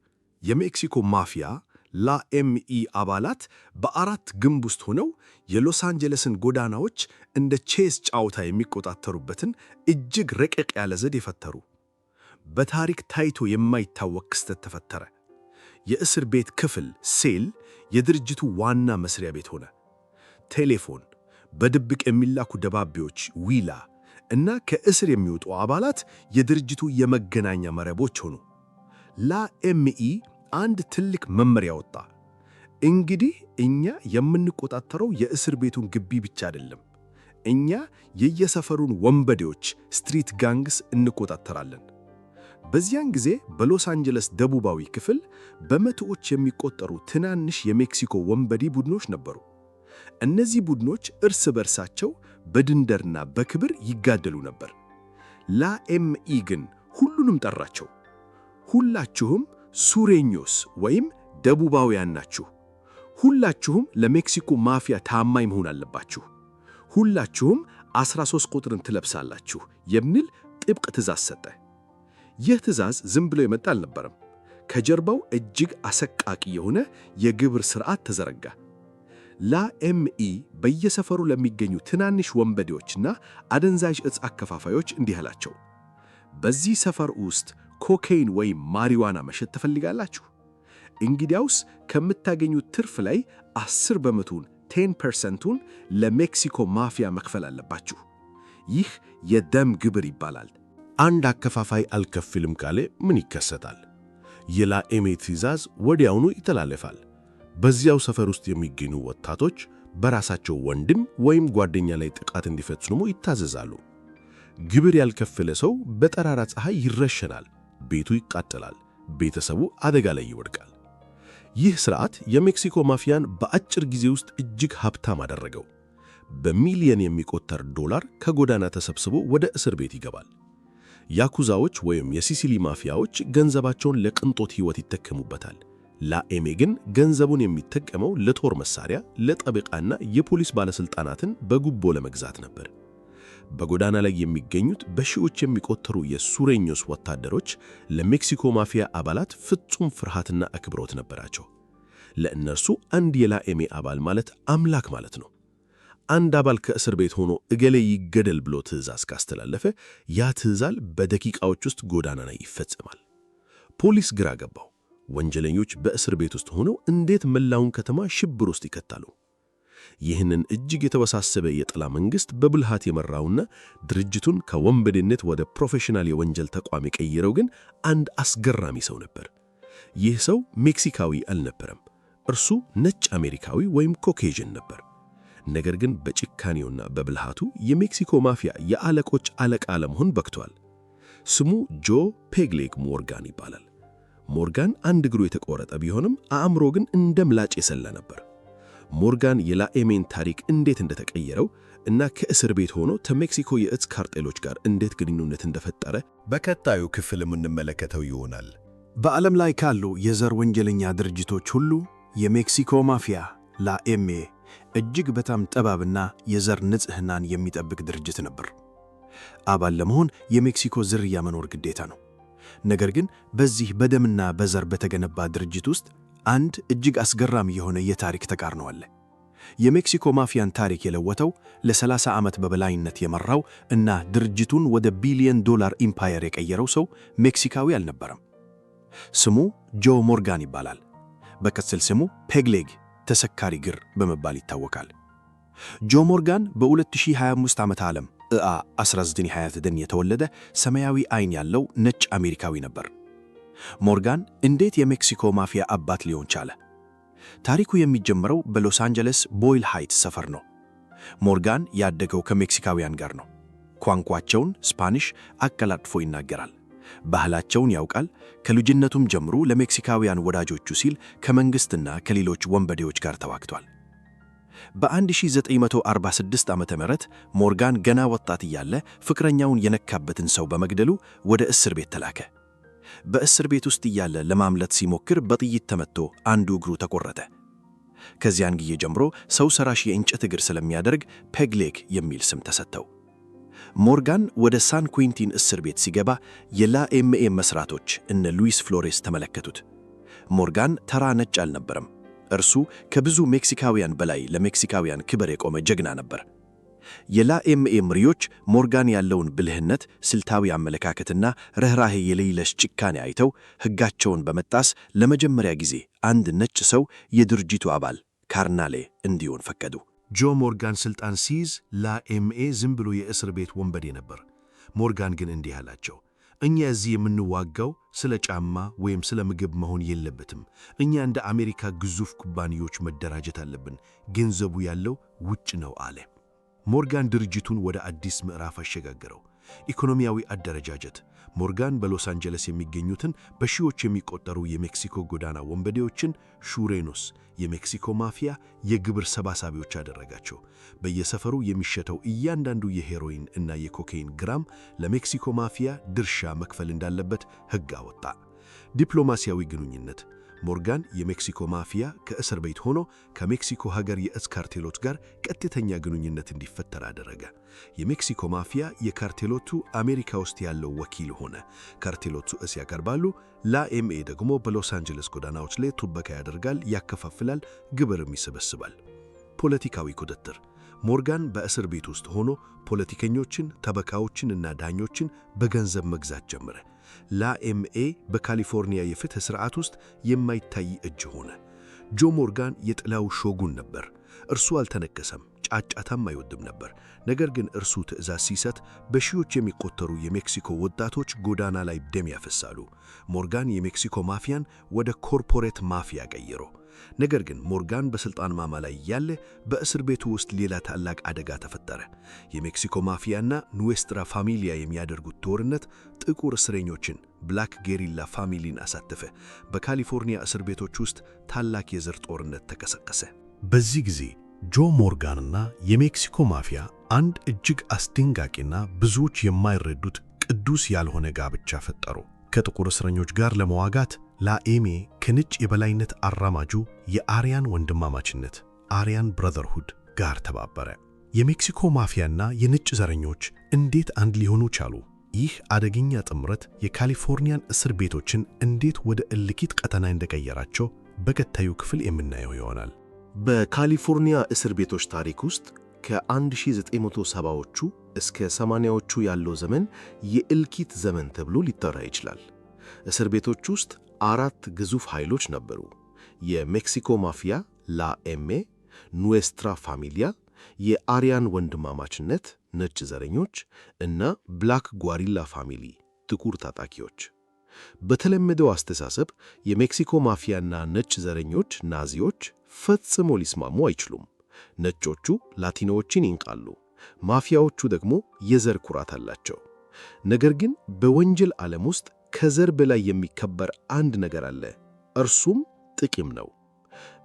የሜክሲኮ ማፊያ ላኤምኢ አባላት በአራት ግንብ ውስጥ ሆነው የሎስ አንጀለስን ጎዳናዎች እንደ ቼስ ጨዋታ የሚቆጣጠሩበትን እጅግ ረቂቅ ያለ ዘዴ ፈጠሩ። በታሪክ ታይቶ የማይታወቅ ክስተት ተፈጠረ። የእስር ቤት ክፍል ሴል የድርጅቱ ዋና መስሪያ ቤት ሆነ። ቴሌፎን፣ በድብቅ የሚላኩ ደብዳቤዎች ዊላ እና ከእስር የሚወጡ አባላት የድርጅቱ የመገናኛ መረቦች ሆኑ። ላኤምኢ አንድ ትልቅ መመሪያ ወጣ። እንግዲህ እኛ የምንቆጣጠረው የእስር ቤቱን ግቢ ብቻ አይደለም፣ እኛ የየሰፈሩን ወንበዴዎች ስትሪት ጋንግስ እንቆጣጠራለን። በዚያን ጊዜ በሎስ አንጀለስ ደቡባዊ ክፍል በመቶዎች የሚቆጠሩ ትናንሽ የሜክሲኮ ወንበዴ ቡድኖች ነበሩ። እነዚህ ቡድኖች እርስ በርሳቸው በድንደርና በክብር ይጋደሉ ነበር። ላኤምኢ ግን ሁሉንም ጠራቸው። ሁላችሁም ሱሬኞስ ወይም ደቡባውያን ናችሁ። ሁላችሁም ለሜክሲኮ ማፊያ ታማኝ መሆን አለባችሁ። ሁላችሁም 13 ቁጥርን ትለብሳላችሁ የሚል ጥብቅ ትእዛዝ ሰጠ። ይህ ትእዛዝ ዝም ብሎ የመጣ አልነበረም። ከጀርባው እጅግ አሰቃቂ የሆነ የግብር ሥርዓት ተዘረጋ። ላኤምኢ በየሰፈሩ ለሚገኙ ትናንሽ ወንበዴዎችና አደንዛዥ ዕፅ አከፋፋዮች እንዲህ አላቸው። በዚህ ሰፈር ውስጥ ኮካይን ወይም ማሪዋና መሸጥ ትፈልጋላችሁ? እንግዲያውስ ከምታገኙት ትርፍ ላይ 10% 10%ን ለሜክሲኮ ማፊያ መክፈል አለባችሁ። ይህ የደም ግብር ይባላል። አንድ አከፋፋይ አልከፍልም ካለ ምን ይከሰታል? የላኤሜ ትእዛዝ ወዲያውኑ ይተላለፋል። በዚያው ሰፈር ውስጥ የሚገኙ ወጣቶች በራሳቸው ወንድም ወይም ጓደኛ ላይ ጥቃት እንዲፈጽሙ ይታዘዛሉ። ግብር ያልከፈለ ሰው በጠራራ ፀሐይ ይረሸናል፣ ቤቱ ይቃጠላል፣ ቤተሰቡ አደጋ ላይ ይወድቃል። ይህ ሥርዓት የሜክሲኮ ማፊያን በአጭር ጊዜ ውስጥ እጅግ ሀብታም አደረገው። በሚሊየን የሚቆጠር ዶላር ከጎዳና ተሰብስቦ ወደ እስር ቤት ይገባል። ያኩዛዎች ወይም የሲሲሊ ማፊያዎች ገንዘባቸውን ለቅንጦት ሕይወት ይጠቀሙበታል። ላኤሜ ግን ገንዘቡን የሚጠቀመው ለጦር መሳሪያ፣ ለጠበቃና የፖሊስ ባለሥልጣናትን በጉቦ ለመግዛት ነበር። በጎዳና ላይ የሚገኙት በሺዎች የሚቆጠሩ የሱሬኞስ ወታደሮች ለሜክሲኮ ማፊያ አባላት ፍጹም ፍርሃትና አክብሮት ነበራቸው። ለእነርሱ አንድ የላኤሜ አባል ማለት አምላክ ማለት ነው። አንድ አባል ከእስር ቤት ሆኖ እገሌ ይገደል ብሎ ትእዛዝ ካስተላለፈ ያ ትእዛዝ በደቂቃዎች ውስጥ ጎዳና ላይ ይፈጸማል። ፖሊስ ግራ ገባው። ወንጀለኞች በእስር ቤት ውስጥ ሆነው እንዴት መላውን ከተማ ሽብር ውስጥ ይከታሉ? ይህንን እጅግ የተወሳሰበ የጥላ መንግሥት በብልሃት የመራውና ድርጅቱን ከወንበዴነት ወደ ፕሮፌሽናል የወንጀል ተቋም የቀየረው ግን አንድ አስገራሚ ሰው ነበር። ይህ ሰው ሜክሲካዊ አልነበረም። እርሱ ነጭ አሜሪካዊ ወይም ኮኬዥን ነበር። ነገር ግን በጭካኔውና በብልሃቱ የሜክሲኮ ማፊያ የአለቆች አለቃ ለመሆን በቅቷል። ስሙ ጆ ፔግሌግ ሞርጋን ይባላል። ሞርጋን አንድ እግሩ የተቆረጠ ቢሆንም አእምሮ ግን እንደ ምላጭ የሰላ ነበር። ሞርጋን የላኤሜን ታሪክ እንዴት እንደተቀየረው እና ከእስር ቤት ሆኖ ከሜክሲኮ የዕፅ ካርቴሎች ጋር እንዴት ግንኙነት እንደፈጠረ በቀጣዩ ክፍል የምንመለከተው ይሆናል። በዓለም ላይ ካሉ የዘር ወንጀለኛ ድርጅቶች ሁሉ የሜክሲኮ ማፊያ ላኤሜ እጅግ በጣም ጠባብና የዘር ንጽሕናን የሚጠብቅ ድርጅት ነበር። አባል ለመሆን የሜክሲኮ ዝርያ መኖር ግዴታ ነው። ነገር ግን በዚህ በደምና በዘር በተገነባ ድርጅት ውስጥ አንድ እጅግ አስገራሚ የሆነ የታሪክ ተቃርኖ አለ። የሜክሲኮ ማፊያን ታሪክ የለወጠው ለ30 ዓመት በበላይነት የመራው እና ድርጅቱን ወደ ቢሊየን ዶላር ኢምፓየር የቀየረው ሰው ሜክሲካዊ አልነበረም። ስሙ ጆ ሞርጋን ይባላል። በቅጽል ስሙ ፔግሌግ ተሰካሪ ግር በመባል ይታወቃል። ጆ ሞርጋን በ2025 ዓመተ ዓለም 1929 የተወለደ ሰማያዊ ዓይን ያለው ነጭ አሜሪካዊ ነበር። ሞርጋን እንዴት የሜክሲኮ ማፊያ አባት ሊሆን ቻለ? ታሪኩ የሚጀምረው በሎስ አንጀለስ ቦይል ሃይትስ ሰፈር ነው። ሞርጋን ያደገው ከሜክሲካውያን ጋር ነው። ቋንቋቸውን ስፓኒሽ አቀላጥፎ ይናገራል። ባህላቸውን ያውቃል። ከልጅነቱም ጀምሮ ለሜክሲካውያን ወዳጆቹ ሲል ከመንግሥትና ከሌሎች ወንበዴዎች ጋር ተዋግቷል። በ1946 ዓመተ ምህረት ሞርጋን ገና ወጣት እያለ ፍቅረኛውን የነካበትን ሰው በመግደሉ ወደ እስር ቤት ተላከ። በእስር ቤት ውስጥ እያለ ለማምለጥ ሲሞክር በጥይት ተመትቶ አንዱ እግሩ ተቆረጠ። ከዚያን ጊዜ ጀምሮ ሰው ሰራሽ የእንጨት እግር ስለሚያደርግ ፔግሌግ የሚል ስም ተሰጠው። ሞርጋን ወደ ሳን ኩዊንቲን እስር ቤት ሲገባ የላኤምኤ መስራቶች እነ ሉዊስ ፍሎሬስ ተመለከቱት። ሞርጋን ተራ ነጭ አልነበረም። እርሱ ከብዙ ሜክሲካውያን በላይ ለሜክሲካውያን ክብር የቆመ ጀግና ነበር። የላኤምኤ መሪዎች ሞርጋን ያለውን ብልህነት፣ ስልታዊ አመለካከትና ርኅራኄ የሌለሽ ጭካኔ አይተው ሕጋቸውን በመጣስ ለመጀመሪያ ጊዜ አንድ ነጭ ሰው የድርጅቱ አባል ካርናሌ እንዲሆን ፈቀዱ። ጆ ሞርጋን ሥልጣን ሲይዝ ላኤምኤ ዝም ብሎ የእስር ቤት ወንበዴ ነበር። ሞርጋን ግን እንዲህ አላቸው፣ እኛ እዚህ የምንዋጋው ስለ ጫማ ወይም ስለ ምግብ መሆን የለበትም። እኛ እንደ አሜሪካ ግዙፍ ኩባንያዎች መደራጀት አለብን። ገንዘቡ ያለው ውጭ ነው አለ። ሞርጋን ድርጅቱን ወደ አዲስ ምዕራፍ አሸጋገረው። ኢኮኖሚያዊ አደረጃጀት። ሞርጋን በሎስ አንጀለስ የሚገኙትን በሺዎች የሚቆጠሩ የሜክሲኮ ጎዳና ወንበዴዎችን ሹሬኖስ፣ የሜክሲኮ ማፊያ የግብር ሰባሳቢዎች አደረጋቸው። በየሰፈሩ የሚሸተው እያንዳንዱ የሄሮይን እና የኮካይን ግራም ለሜክሲኮ ማፊያ ድርሻ መክፈል እንዳለበት ሕግ አወጣ። ዲፕሎማሲያዊ ግንኙነት። ሞርጋን የሜክሲኮ ማፊያ ከእስር ቤት ሆኖ ከሜክሲኮ ሀገር የእጽ ካርቴሎች ጋር ቀጥተኛ ግንኙነት እንዲፈጠር አደረገ። የሜክሲኮ ማፊያ የካርቴሎቱ አሜሪካ ውስጥ ያለው ወኪል ሆነ። ካርቴሎቹ እጽ ያቀርባሉ፣ ላኤምኤ ደግሞ በሎስ አንጀለስ ጎዳናዎች ላይ ጥበቃ ያደርጋል፣ ያከፋፍላል፣ ግብርም ይሰበስባል። ፖለቲካዊ ቁጥጥር። ሞርጋን በእስር ቤት ውስጥ ሆኖ ፖለቲከኞችን፣ ጠበቃዎችን እና ዳኞችን በገንዘብ መግዛት ጀመረ። ላኤምኤ በካሊፎርኒያ የፍትሕ ሥርዓት ውስጥ የማይታይ እጅ ሆነ። ጆ ሞርጋን የጥላው ሾጉን ነበር። እርሱ አልተነከሰም፣ ጫጫታም አይወድም ነበር። ነገር ግን እርሱ ትዕዛዝ ሲሰጥ በሺዎች የሚቆጠሩ የሜክሲኮ ወጣቶች ጎዳና ላይ ደም ያፈሳሉ። ሞርጋን የሜክሲኮ ማፊያን ወደ ኮርፖሬት ማፊያ ቀየረው። ነገር ግን ሞርጋን በሥልጣን ማማ ላይ ያለ በእስር ቤቱ ውስጥ ሌላ ታላቅ አደጋ ተፈጠረ። የሜክሲኮ ማፊያና ኑዌስትራ ፋሚሊያ የሚያደርጉት ጦርነት ጥቁር እስረኞችን ብላክ ጌሪላ ፋሚሊን አሳተፈ። በካሊፎርኒያ እስር ቤቶች ውስጥ ታላቅ የዘር ጦርነት ተቀሰቀሰ። በዚህ ጊዜ ጆ ሞርጋንና የሜክሲኮ ማፊያ አንድ እጅግ አስደንጋጭና ብዙዎች የማይረዱት ቅዱስ ያልሆነ ጋብቻ ፈጠሩ። ከጥቁር እስረኞች ጋር ለመዋጋት ላኤምኤ ከነጭ የበላይነት አራማጁ የአርያን ወንድማማችነት አርያን ብራዘርሁድ ጋር ተባበረ። የሜክሲኮ ማፊያና የነጭ ዘረኞች እንዴት አንድ ሊሆኑ ቻሉ? ይህ አደገኛ ጥምረት የካሊፎርኒያን እስር ቤቶችን እንዴት ወደ እልቂት ቀጠና እንደቀየራቸው በቀጣዩ ክፍል የምናየው ይሆናል። በካሊፎርኒያ እስር ቤቶች ታሪክ ውስጥ ከ1970ዎቹ እስከ 80ዎቹ ያለው ዘመን የእልቂት ዘመን ተብሎ ሊጠራ ይችላል። እስር ቤቶች ውስጥ አራት ግዙፍ ኃይሎች ነበሩ። የሜክሲኮ ማፊያ ላኤምኤ፣ ኑዌስትራ ፋሚሊያ፣ የአርያን ወንድማማችነት ነጭ ዘረኞች እና ብላክ ጓሪላ ፋሚሊ ጥቁር ታጣቂዎች። በተለመደው አስተሳሰብ የሜክሲኮ ማፊያና ነጭ ዘረኞች ናዚዎች ፈጽሞ ሊስማሙ አይችሉም። ነጮቹ ላቲኖዎችን ይንቃሉ፣ ማፊያዎቹ ደግሞ የዘር ኩራት አላቸው። ነገር ግን በወንጀል ዓለም ውስጥ ከዘር በላይ የሚከበር አንድ ነገር አለ፣ እርሱም ጥቅም ነው።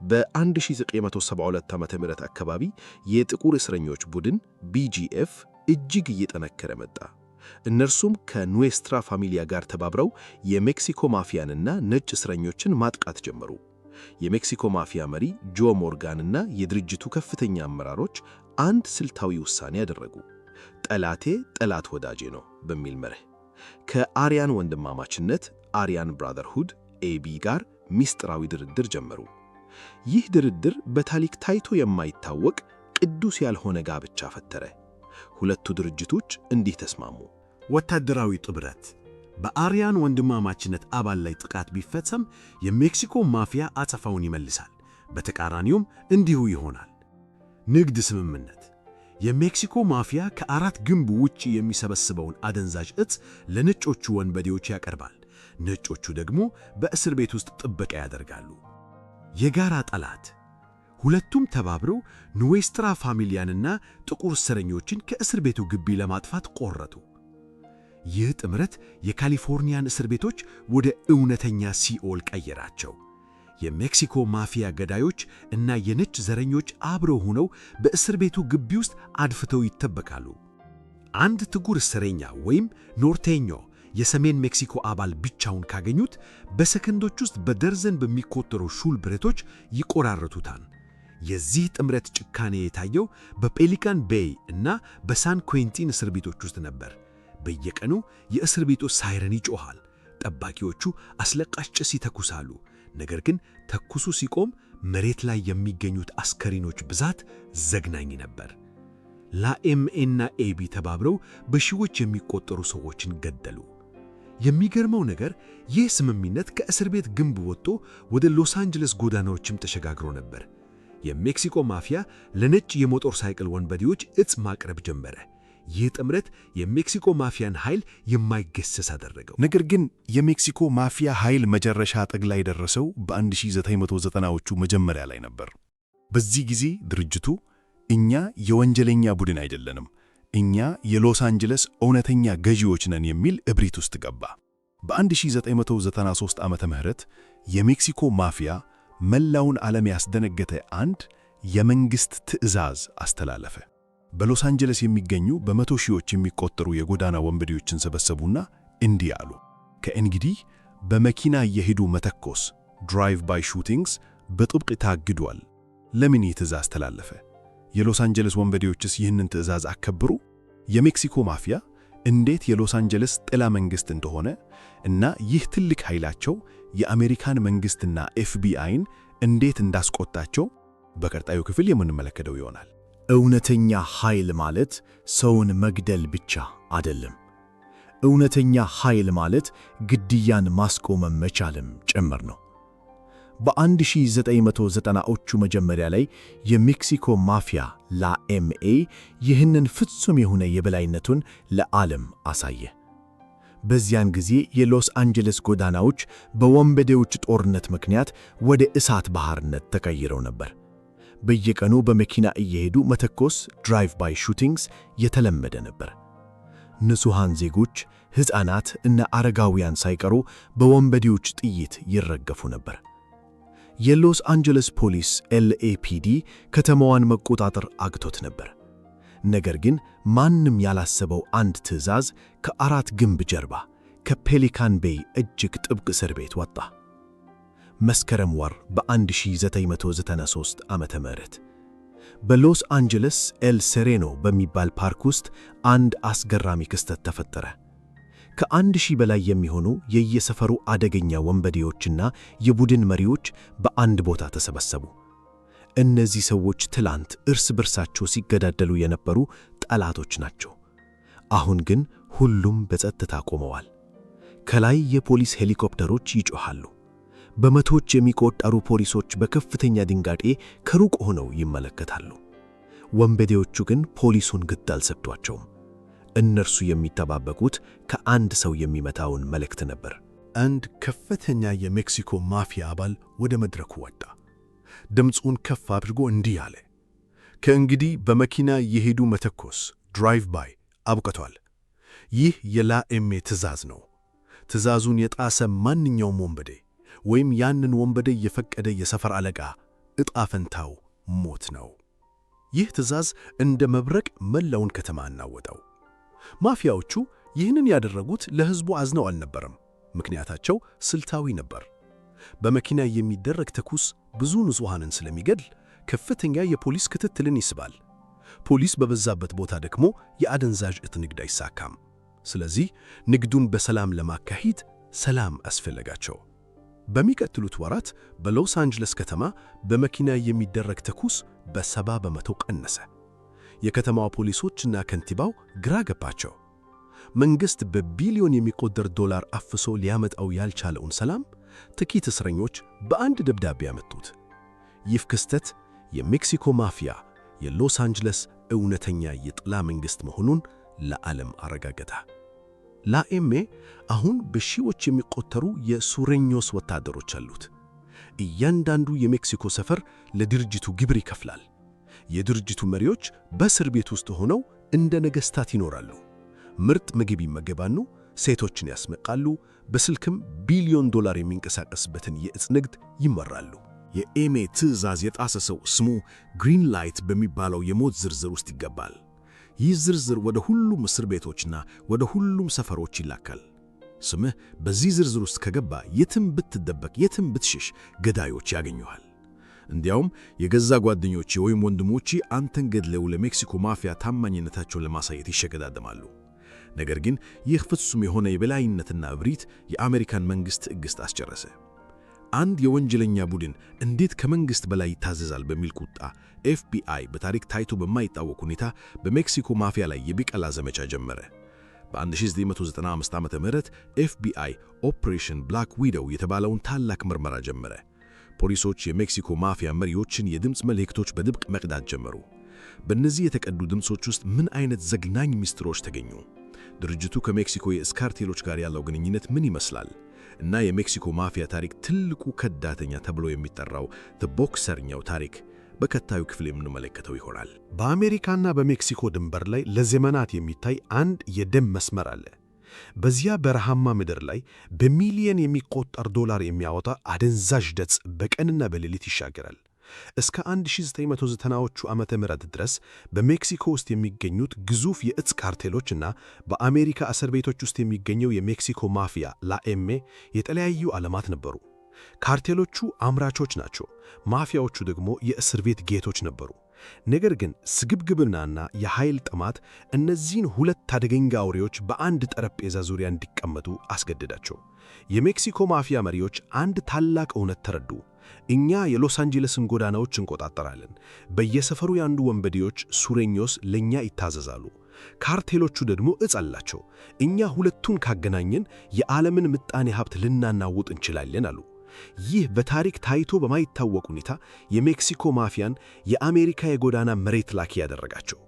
በ1972 ዓ.ም አካባቢ የጥቁር እስረኞች ቡድን BGF እጅግ እየጠነከረ መጣ። እነርሱም ከኑዌስትራ ፋሚሊያ ጋር ተባብረው የሜክሲኮ ማፊያንና ነጭ እስረኞችን ማጥቃት ጀመሩ። የሜክሲኮ ማፊያ መሪ ጆ ሞርጋንና የድርጅቱ ከፍተኛ አመራሮች አንድ ስልታዊ ውሳኔ ያደረጉ፣ ጠላቴ ጠላት ወዳጄ ነው በሚል መርህ ከአርያን ወንድማማችነት አርያን ብራዘርሁድ AB ጋር ሚስጥራዊ ድርድር ጀመሩ። ይህ ድርድር በታሪክ ታይቶ የማይታወቅ ቅዱስ ያልሆነ ጋብቻ ፈጠረ። ሁለቱ ድርጅቶች እንዲህ ተስማሙ። ወታደራዊ ጥምረት በአርያን ወንድማማችነት አባል ላይ ጥቃት ቢፈጸም የሜክሲኮ ማፊያ አጸፋውን ይመልሳል። በተቃራኒውም እንዲሁ ይሆናል። ንግድ ስምምነት የሜክሲኮ ማፊያ ከአራት ግንብ ውጪ የሚሰበስበውን አደንዛዥ ዕፅ ለነጮቹ ወንበዴዎች ያቀርባል። ነጮቹ ደግሞ በእስር ቤት ውስጥ ጥበቃ ያደርጋሉ። የጋራ ጠላት ሁለቱም ተባብረው ኑዌስትራ ፋሚሊያንና ጥቁር እስረኞችን ከእስር ቤቱ ግቢ ለማጥፋት ቆረጡ። ይህ ጥምረት የካሊፎርኒያን እስር ቤቶች ወደ እውነተኛ ሲኦል ቀየራቸው። የሜክሲኮ ማፊያ ገዳዮች እና የነጭ ዘረኞች አብረው ሆነው በእስር ቤቱ ግቢ ውስጥ አድፍተው ይጠበቃሉ። አንድ ጥቁር እስረኛ ወይም ኖርቴኞ የሰሜን ሜክሲኮ አባል ብቻውን ካገኙት በሰከንዶች ውስጥ በደርዘን በሚቆጠሩ ሹል ብረቶች ይቆራረጡታል። የዚህ ጥምረት ጭካኔ የታየው በፔሊካን ቤይ እና በሳን ኩዌንቲን እስር ቤቶች ውስጥ ነበር። በየቀኑ የእስር ቤቱ ሳይረን ይጮኻል። ጠባቂዎቹ አስለቃሽ ጭስ ይተኩሳሉ። ነገር ግን ተኩሱ ሲቆም መሬት ላይ የሚገኙት አስከሬኖች ብዛት ዘግናኝ ነበር። ላኤምኤና ኤቢ ተባብረው በሺዎች የሚቆጠሩ ሰዎችን ገደሉ። የሚገርመው ነገር ይህ ስምምነት ከእስር ቤት ግንብ ወጥቶ ወደ ሎስ አንጀለስ ጎዳናዎችም ተሸጋግሮ ነበር። የሜክሲኮ ማፊያ ለነጭ የሞተር ሳይክል ወንበዴዎች ዕፅ ማቅረብ ጀመረ። ይህ ጥምረት የሜክሲኮ ማፊያን ኃይል የማይገሰስ አደረገው። ነገር ግን የሜክሲኮ ማፊያ ኃይል መጨረሻ ጥግ ላይ የደረሰው በ1990ዎቹ መጀመሪያ ላይ ነበር። በዚህ ጊዜ ድርጅቱ እኛ የወንጀለኛ ቡድን አይደለንም፣ እኛ የሎስ አንጀለስ እውነተኛ ገዢዎች ነን የሚል እብሪት ውስጥ ገባ። በ1993 ዓመተ ምህረት የሜክሲኮ ማፊያ መላውን ዓለም ያስደነገጠ አንድ የመንግሥት ትዕዛዝ አስተላለፈ። በሎስ አንጀለስ የሚገኙ በመቶ ሺዎች የሚቆጠሩ የጎዳና ወንበዴዎችን ሰበሰቡና እንዲህ አሉ። ከእንግዲህ በመኪና እየሄዱ መተኮስ ድራይቭ ባይ ሹቲንግስ በጥብቅ ታግዷል። ለምን ይህ ትዕዛዝ ተላለፈ? የሎስ አንጀለስ ወንበዴዎችስ ይህንን ትዕዛዝ አከብሩ? የሜክሲኮ ማፊያ እንዴት የሎስ አንጀለስ ጥላ መንግሥት እንደሆነ እና ይህ ትልቅ ኃይላቸው የአሜሪካን መንግሥትና ኤፍቢአይን እንዴት እንዳስቆጣቸው በቀጣዩ ክፍል የምንመለከተው ይሆናል። እውነተኛ ኃይል ማለት ሰውን መግደል ብቻ አይደለም። እውነተኛ ኃይል ማለት ግድያን ማስቆም መቻልም ጭምር ነው። በ1990ዎቹ መጀመሪያ ላይ የሜክሲኮ ማፊያ ላኤምኤ ይህንን ፍጹም የሆነ የበላይነቱን ለዓለም አሳየ። በዚያን ጊዜ የሎስ አንጀለስ ጎዳናዎች በወንበዴዎች ጦርነት ምክንያት ወደ እሳት ባህርነት ተቀይረው ነበር። በየቀኑ በመኪና እየሄዱ መተኮስ ድራይቭ ባይ ሹቲንግስ የተለመደ ነበር። ንጹሃን ዜጎች፣ ሕፃናት እና አረጋውያን ሳይቀሩ በወንበዴዎች ጥይት ይረገፉ ነበር። የሎስ አንጀለስ ፖሊስ ኤልኤፒዲ ከተማዋን መቆጣጠር አቅቶት ነበር። ነገር ግን ማንም ያላሰበው አንድ ትዕዛዝ ከአራት ግንብ ጀርባ ከፔሊካን ቤይ እጅግ ጥብቅ እስር ቤት ወጣ። መስከረም ወር በ1993 ዓመተ ምህረት በሎስ አንጀለስ ኤል ሴሬኖ በሚባል ፓርክ ውስጥ አንድ አስገራሚ ክስተት ተፈጠረ። ከ1000 በላይ የሚሆኑ የየሰፈሩ አደገኛ ወንበዴዎችና የቡድን መሪዎች በአንድ ቦታ ተሰበሰቡ። እነዚህ ሰዎች ትላንት እርስ በርሳቸው ሲገዳደሉ የነበሩ ጠላቶች ናቸው። አሁን ግን ሁሉም በጸጥታ ቆመዋል። ከላይ የፖሊስ ሄሊኮፕተሮች ይጮኻሉ። በመቶዎች የሚቆጠሩ ፖሊሶች በከፍተኛ ድንጋጤ ከሩቅ ሆነው ይመለከታሉ። ወንበዴዎቹ ግን ፖሊሱን ግድ አልሰጧቸውም። እነርሱ የሚጠባበቁት ከአንድ ሰው የሚመታውን መልእክት ነበር። አንድ ከፍተኛ የሜክሲኮ ማፊያ አባል ወደ መድረኩ ወጣ። ድምፁን ከፍ አድርጎ እንዲህ አለ። ከእንግዲህ በመኪና የሄዱ መተኮስ ድራይቭ ባይ አብቅቷል። ይህ የላኤምኤ ትዕዛዝ ነው። ትዕዛዙን የጣሰ ማንኛውም ወንበዴ ወይም ያንን ወንበዴ የፈቀደ የሰፈር አለቃ ዕጣ ፈንታው ሞት ነው። ይህ ትዕዛዝ እንደ መብረቅ መላውን ከተማ አናወጠው። ማፊያዎቹ ይህንን ያደረጉት ለሕዝቡ አዝነው አልነበረም። ምክንያታቸው ስልታዊ ነበር። በመኪና የሚደረግ ተኩስ ብዙ ንጹሐንን ስለሚገድል ከፍተኛ የፖሊስ ክትትልን ይስባል። ፖሊስ በበዛበት ቦታ ደግሞ የአደንዛዥ ዕፅ ንግድ አይሳካም። ስለዚህ ንግዱን በሰላም ለማካሄድ ሰላም አስፈለጋቸው። በሚቀጥሉት ወራት በሎስ አንጀለስ ከተማ በመኪና የሚደረግ ተኩስ በ70 በመቶ ቀነሰ። የከተማው ፖሊሶችና ከንቲባው ግራ ገባቸው። መንግሥት በቢሊዮን የሚቆጠር ዶላር አፍሶ ሊያመጣው ያልቻለውን ሰላም ጥቂት እስረኞች በአንድ ደብዳቤ ያመጡት። ይህ ክስተት የሜክሲኮ ማፊያ የሎስ አንጀለስ እውነተኛ የጥላ መንግሥት መሆኑን ለዓለም አረጋገጠ። ላኤሜ አሁን በሺዎች የሚቆጠሩ የሱሬኞስ ወታደሮች አሉት። እያንዳንዱ የሜክሲኮ ሰፈር ለድርጅቱ ግብር ይከፍላል። የድርጅቱ መሪዎች በእስር ቤት ውስጥ ሆነው እንደ ነገሥታት ይኖራሉ። ምርጥ ምግብ ይመገባሉ፣ ሴቶችን ያስመቃሉ፣ በስልክም ቢሊዮን ዶላር የሚንቀሳቀስበትን የዕፅ ንግድ ይመራሉ። የኤሜ ትዕዛዝ የጣሰ ሰው ስሙ ግሪን ላይት በሚባለው የሞት ዝርዝር ውስጥ ይገባል። ይህ ዝርዝር ወደ ሁሉም እስር ቤቶችና ወደ ሁሉም ሰፈሮች ይላካል። ስምህ በዚህ ዝርዝር ውስጥ ከገባ የትም ብትደበቅ፣ የትም ብትሸሽ ገዳዮች ያገኙሃል። እንዲያውም የገዛ ጓደኞቼ ወይም ወንድሞቼ አንተን ገድለው ለሜክሲኮ ማፊያ ታማኝነታቸውን ለማሳየት ይሸገዳደማሉ። ነገር ግን ይህ ፍጹም የሆነ የበላይነትና እብሪት የአሜሪካን መንግሥት ትዕግሥት አስጨረሰ። አንድ የወንጀለኛ ቡድን እንዴት ከመንግሥት በላይ ይታዘዛል በሚል ቁጣ ኤፍቢአይ በታሪክ ታይቶ በማይታወቅ ሁኔታ በሜክሲኮ ማፊያ ላይ የቢቀላ ዘመቻ ጀመረ። በ1995 ዓ.ም ኤፍቢአይ ኦፕሬሽን ብላክ ዊዶው የተባለውን ታላቅ ምርመራ ጀመረ። ፖሊሶች የሜክሲኮ ማፊያ መሪዎችን የድምፅ መልእክቶች በድብቅ መቅዳት ጀመሩ። በእነዚህ የተቀዱ ድምፆች ውስጥ ምን አይነት ዘግናኝ ምስጢሮች ተገኙ? ድርጅቱ ከሜክሲኮ የዕፅ ካርቴሎች ጋር ያለው ግንኙነት ምን ይመስላል? እና የሜክሲኮ ማፊያ ታሪክ ትልቁ ከዳተኛ ተብሎ የሚጠራው ቦክሰርኛው ታሪክ በቀጣዩ ክፍል የምንመለከተው ይሆናል። በአሜሪካና በሜክሲኮ ድንበር ላይ ለዘመናት የሚታይ አንድ የደም መስመር አለ። በዚያ በረሃማ ምድር ላይ በሚሊየን የሚቆጠር ዶላር የሚያወጣ አደንዛዥ ዕፅ በቀንና በሌሊት ይሻገራል። እስከ 1990ዎቹ ዓመተ ምህረት ድረስ በሜክሲኮ ውስጥ የሚገኙት ግዙፍ የዕፅ ካርቴሎችና በአሜሪካ እስር ቤቶች ውስጥ የሚገኘው የሜክሲኮ ማፊያ ላኤሜ የተለያዩ ዓለማት ነበሩ። ካርቴሎቹ አምራቾች ናቸው፣ ማፊያዎቹ ደግሞ የእስር ቤት ጌቶች ነበሩ። ነገር ግን ስግብግብናና የኃይል ጥማት እነዚህን ሁለት አደገኛ አውሬዎች በአንድ ጠረጴዛ ዙሪያ እንዲቀመጡ አስገደዳቸው። የሜክሲኮ ማፊያ መሪዎች አንድ ታላቅ እውነት ተረዱ። እኛ የሎስ አንጀለስን ጎዳናዎች እንቆጣጠራለን። በየሰፈሩ ያሉ ወንበዴዎች ሱሬኞስ ለእኛ ይታዘዛሉ። ካርቴሎቹ ደግሞ ዕፅ አላቸው። እኛ ሁለቱን ካገናኘን የዓለምን ምጣኔ ሀብት ልናናውጥ እንችላለን አሉ። ይህ በታሪክ ታይቶ በማይታወቅ ሁኔታ የሜክሲኮ ማፊያን የአሜሪካ የጎዳና መሬት ላኪ ያደረጋቸው።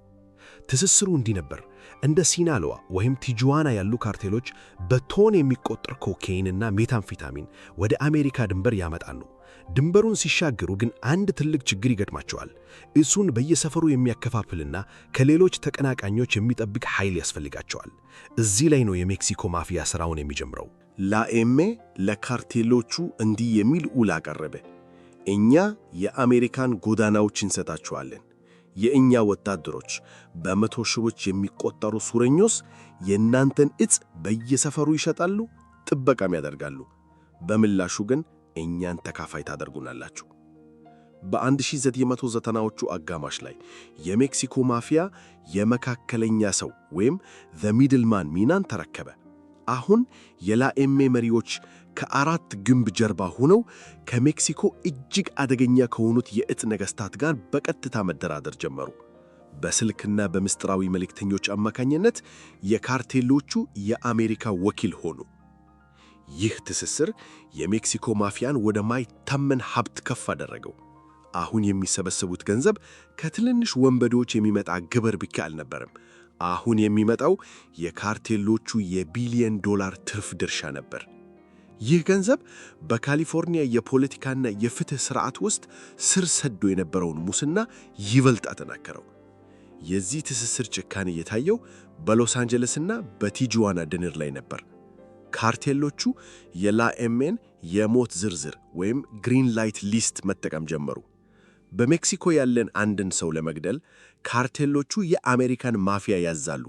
ትስስሩ እንዲህ ነበር። እንደ ሲናሎዋ ወይም ቲጁዋና ያሉ ካርቴሎች በቶን የሚቆጠር ኮካይንና ሜታምፌታሚን ወደ አሜሪካ ድንበር ያመጣሉ። ድንበሩን ሲሻገሩ ግን አንድ ትልቅ ችግር ይገጥማቸዋል። እሱን በየሰፈሩ የሚያከፋፍልና ከሌሎች ተቀናቃኞች የሚጠብቅ ኃይል ያስፈልጋቸዋል። እዚህ ላይ ነው የሜክሲኮ ማፊያ ሥራውን የሚጀምረው። ላኤሜ ለካርቴሎቹ እንዲህ የሚል ውል አቀረበ። እኛ የአሜሪካን ጎዳናዎች እንሰጣቸዋለን። የእኛ ወታደሮች በመቶ ሺዎች የሚቆጠሩ ሱሬኞስ የእናንተን ዕፅ በየሰፈሩ ይሸጣሉ፣ ጥበቃም ያደርጋሉ። በምላሹ ግን እኛን ተካፋይ ታደርጉናላችሁ። በ1990ዎቹ አጋማሽ ላይ የሜክሲኮ ማፊያ የመካከለኛ ሰው ወይም ዘ ሚድልማን ሚናን ተረከበ። አሁን የላኤሜ መሪዎች ከአራት ግንብ ጀርባ ሆነው ከሜክሲኮ እጅግ አደገኛ ከሆኑት የዕፅ ነገሥታት ጋር በቀጥታ መደራደር ጀመሩ። በስልክና በምስጢራዊ መልእክተኞች አማካኝነት የካርቴሎቹ የአሜሪካ ወኪል ሆኑ። ይህ ትስስር የሜክሲኮ ማፊያን ወደ ማይታመን ሀብት ከፍ አደረገው። አሁን የሚሰበሰቡት ገንዘብ ከትንንሽ ወንበዴዎች የሚመጣ ግብር ብቻ አልነበረም። አሁን የሚመጣው የካርቴሎቹ የቢሊየን ዶላር ትርፍ ድርሻ ነበር። ይህ ገንዘብ በካሊፎርኒያ የፖለቲካና የፍትሕ ሥርዓት ውስጥ ስር ሰዶ የነበረውን ሙስና ይበልጥ አጠናከረው። የዚህ ትስስር ጭካኔ የታየው በሎስ አንጀለስና በቲጁዋና ድንር ላይ ነበር። ካርቴሎቹ የላኤሜን የሞት ዝርዝር ወይም ግሪን ላይት ሊስት መጠቀም ጀመሩ። በሜክሲኮ ያለን አንድን ሰው ለመግደል ካርቴሎቹ የአሜሪካን ማፊያ ያዛሉ።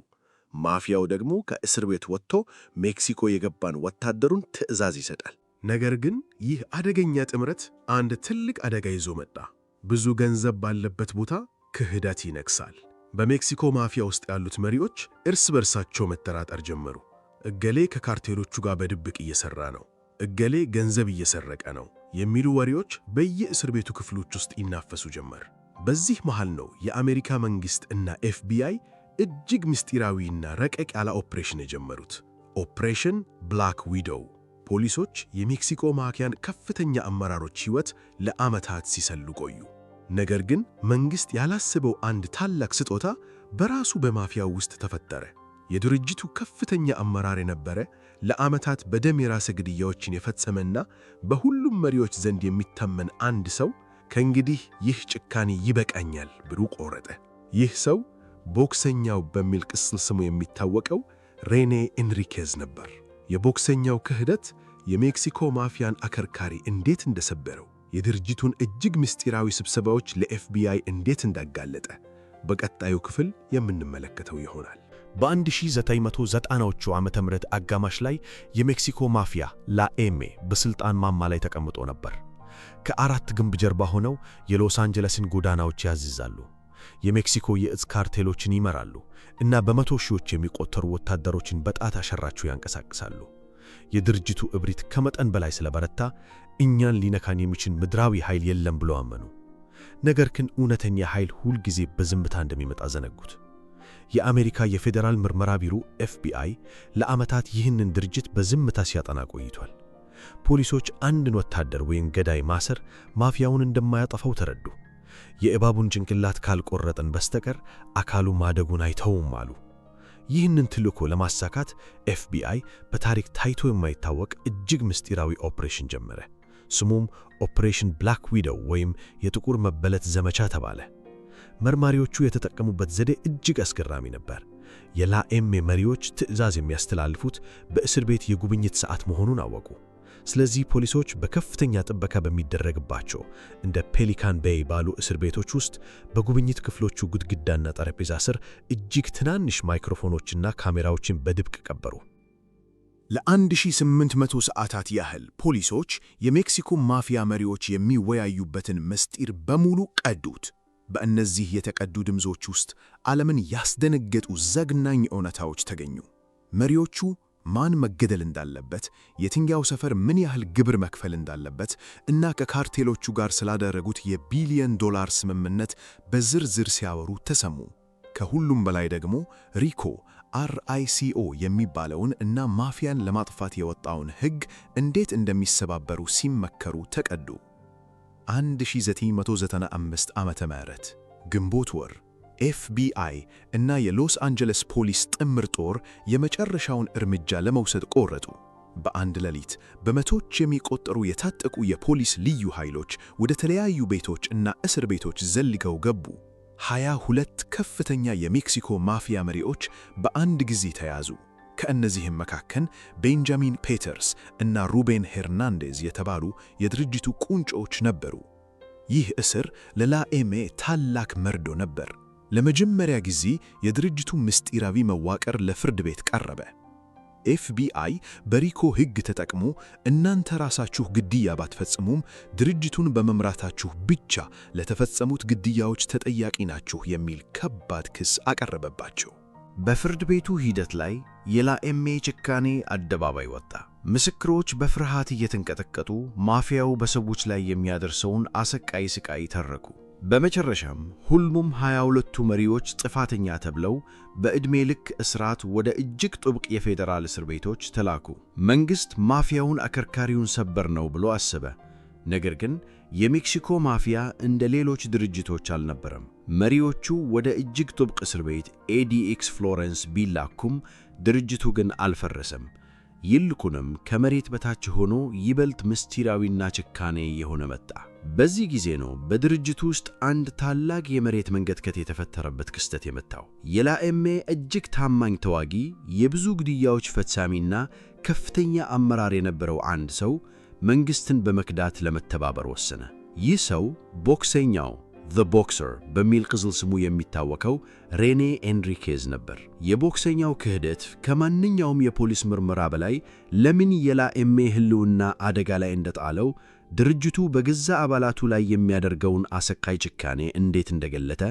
ማፊያው ደግሞ ከእስር ቤት ወጥቶ ሜክሲኮ የገባን ወታደሩን ትዕዛዝ ይሰጣል። ነገር ግን ይህ አደገኛ ጥምረት አንድ ትልቅ አደጋ ይዞ መጣ። ብዙ ገንዘብ ባለበት ቦታ ክህደት ይነግሳል። በሜክሲኮ ማፊያ ውስጥ ያሉት መሪዎች እርስ በርሳቸው መጠራጠር ጀመሩ። እገሌ ከካርቴሎቹ ጋር በድብቅ እየሰራ ነው፣ እገሌ ገንዘብ እየሰረቀ ነው የሚሉ ወሬዎች በየእስር ቤቱ ክፍሎች ውስጥ ይናፈሱ ጀመር። በዚህ መሃል ነው የአሜሪካ መንግሥት እና ኤፍቢአይ እጅግ ምስጢራዊና ረቀቅ ያለ ኦፕሬሽን የጀመሩት። ኦፕሬሽን ብላክ ዊዶው። ፖሊሶች የሜክሲኮ ማፊያን ከፍተኛ አመራሮች ሕይወት ለዓመታት ሲሰሉ ቆዩ። ነገር ግን መንግሥት ያላሰበው አንድ ታላቅ ስጦታ በራሱ በማፊያው ውስጥ ተፈጠረ። የድርጅቱ ከፍተኛ አመራር የነበረ ለዓመታት በደም የራሰ ግድያዎችን የፈጸመና በሁሉም መሪዎች ዘንድ የሚታመን አንድ ሰው ከእንግዲህ ይህ ጭካኔ ይበቃኛል ብሎ ቆረጠ። ይህ ሰው ቦክሰኛው በሚል ቅጽል ስሙ የሚታወቀው ሬኔ ኤንሪኬዝ ነበር። የቦክሰኛው ክህደት የሜክሲኮ ማፊያን አከርካሪ እንዴት እንደሰበረው፣ የድርጅቱን እጅግ ምስጢራዊ ስብሰባዎች ለኤፍቢአይ እንዴት እንዳጋለጠ በቀጣዩ ክፍል የምንመለከተው ይሆናል። በ1990ዎቹ ዓመተ ምህረት አጋማሽ ላይ የሜክሲኮ ማፊያ ላኤሜ በስልጣን ማማ ላይ ተቀምጦ ነበር። ከአራት ግንብ ጀርባ ሆነው የሎስ አንጀለስን ጎዳናዎች ያዝዛሉ። የሜክሲኮ የእጽ ካርቴሎችን ይመራሉ እና በመቶ ሺዎች የሚቆጠሩ ወታደሮችን በጣት አሸራቸው ያንቀሳቅሳሉ። የድርጅቱ እብሪት ከመጠን በላይ ስለበረታ እኛን ሊነካን የሚችል ምድራዊ ኃይል የለም ብለው አመኑ። ነገር ግን እውነተኛ ኃይል ሁል ጊዜ በዝምታ እንደሚመጣ ዘነጉት። የአሜሪካ የፌዴራል ምርመራ ቢሮ ኤፍቢአይ ለዓመታት ይህንን ድርጅት በዝምታ ሲያጠና ቆይቷል። ፖሊሶች አንድን ወታደር ወይም ገዳይ ማሰር ማፊያውን እንደማያጠፋው ተረዱ። የእባቡን ጭንቅላት ካልቆረጠን በስተቀር አካሉ ማደጉን አይተውም አሉ። ይህንን ተልዕኮ ለማሳካት ኤፍቢአይ በታሪክ ታይቶ የማይታወቅ እጅግ ምስጢራዊ ኦፕሬሽን ጀመረ። ስሙም ኦፕሬሽን ብላክ ዊዶው ወይም የጥቁር መበለት ዘመቻ ተባለ። መርማሪዎቹ የተጠቀሙበት ዘዴ እጅግ አስገራሚ ነበር። የላኤሜ መሪዎች ትዕዛዝ የሚያስተላልፉት በእስር ቤት የጉብኝት ሰዓት መሆኑን አወቁ። ስለዚህ ፖሊሶች በከፍተኛ ጥበቃ በሚደረግባቸው እንደ ፔሊካን ቤይ ባሉ እስር ቤቶች ውስጥ በጉብኝት ክፍሎቹ ግድግዳና ጠረጴዛ ስር እጅግ ትናንሽ ማይክሮፎኖችና ካሜራዎችን በድብቅ ቀበሩ። ለ1800 ሰዓታት ያህል ፖሊሶች የሜክሲኮ ማፊያ መሪዎች የሚወያዩበትን ምስጢር በሙሉ ቀዱት። በእነዚህ የተቀዱ ድምጾች ውስጥ ዓለምን ያስደነገጡ ዘግናኝ እውነታዎች ተገኙ። መሪዎቹ ማን መገደል እንዳለበት፣ የትኛው ሰፈር ምን ያህል ግብር መክፈል እንዳለበት እና ከካርቴሎቹ ጋር ስላደረጉት የቢሊዮን ዶላር ስምምነት በዝርዝር ሲያወሩ ተሰሙ። ከሁሉም በላይ ደግሞ ሪኮ RICO የሚባለውን እና ማፊያን ለማጥፋት የወጣውን ሕግ እንዴት እንደሚሰባበሩ ሲመከሩ ተቀዱ። 1995 ዓመተ ምህረት ግንቦት ወር ኤፍቢአይ እና የሎስ አንጀለስ ፖሊስ ጥምር ጦር የመጨረሻውን እርምጃ ለመውሰድ ቆረጡ። በአንድ ሌሊት በመቶዎች የሚቆጠሩ የታጠቁ የፖሊስ ልዩ ኃይሎች ወደ ተለያዩ ቤቶች እና እስር ቤቶች ዘልቀው ገቡ። 22 ከፍተኛ የሜክሲኮ ማፊያ መሪዎች በአንድ ጊዜ ተያዙ። ከእነዚህም መካከል ቤንጃሚን ፔተርስ እና ሩቤን ሄርናንዴዝ የተባሉ የድርጅቱ ቁንጮች ነበሩ። ይህ እስር ለላኤሜ ታላቅ መርዶ ነበር። ለመጀመሪያ ጊዜ የድርጅቱ ምስጢራዊ መዋቅር ለፍርድ ቤት ቀረበ። ኤፍቢአይ በሪኮ ሕግ ተጠቅሞ እናንተ ራሳችሁ ግድያ ባትፈጽሙም ድርጅቱን በመምራታችሁ ብቻ ለተፈጸሙት ግድያዎች ተጠያቂ ናችሁ የሚል ከባድ ክስ አቀረበባቸው። በፍርድ ቤቱ ሂደት ላይ የላኤሜ ጭካኔ አደባባይ ወጣ። ምስክሮች በፍርሃት እየተንቀጠቀጡ ማፊያው በሰዎች ላይ የሚያደርሰውን አሰቃይ ስቃይ ተረኩ። በመጨረሻም ሁሉም 22ቱ መሪዎች ጥፋተኛ ተብለው በዕድሜ ልክ እስራት ወደ እጅግ ጥብቅ የፌዴራል እስር ቤቶች ተላኩ። መንግሥት ማፊያውን አከርካሪውን ሰበር ነው ብሎ አሰበ። ነገር ግን የሜክሲኮ ማፊያ እንደ ሌሎች ድርጅቶች አልነበረም። መሪዎቹ ወደ እጅግ ጥብቅ እስር ቤት ADX ፍሎረንስ ቢላኩም ድርጅቱ ግን አልፈረሰም። ይልቁንም ከመሬት በታች ሆኖ ይበልጥ ምስጢራዊና ጭካኔ የሆነ መጣ። በዚህ ጊዜ ነው በድርጅቱ ውስጥ አንድ ታላቅ የመሬት መንቀጥቀጥ የተፈጠረበት ክስተት የመጣው። የላኤሜ እጅግ ታማኝ ተዋጊ፣ የብዙ ግድያዎች ፈጻሚና ከፍተኛ አመራር የነበረው አንድ ሰው መንግሥትን በመክዳት ለመተባበር ወሰነ። ይህ ሰው ቦክሰኛው The Boxer በሚል ቅጽል ስሙ የሚታወቀው ሬኔ ኤንሪኬዝ ነበር። የቦክሰኛው ክህደት ከማንኛውም የፖሊስ ምርመራ በላይ ለምን የላኤሜ ሕልውና አደጋ ላይ እንደጣለው፣ ድርጅቱ በገዛ አባላቱ ላይ የሚያደርገውን አሰቃይ ጭካኔ እንዴት እንደገለጠ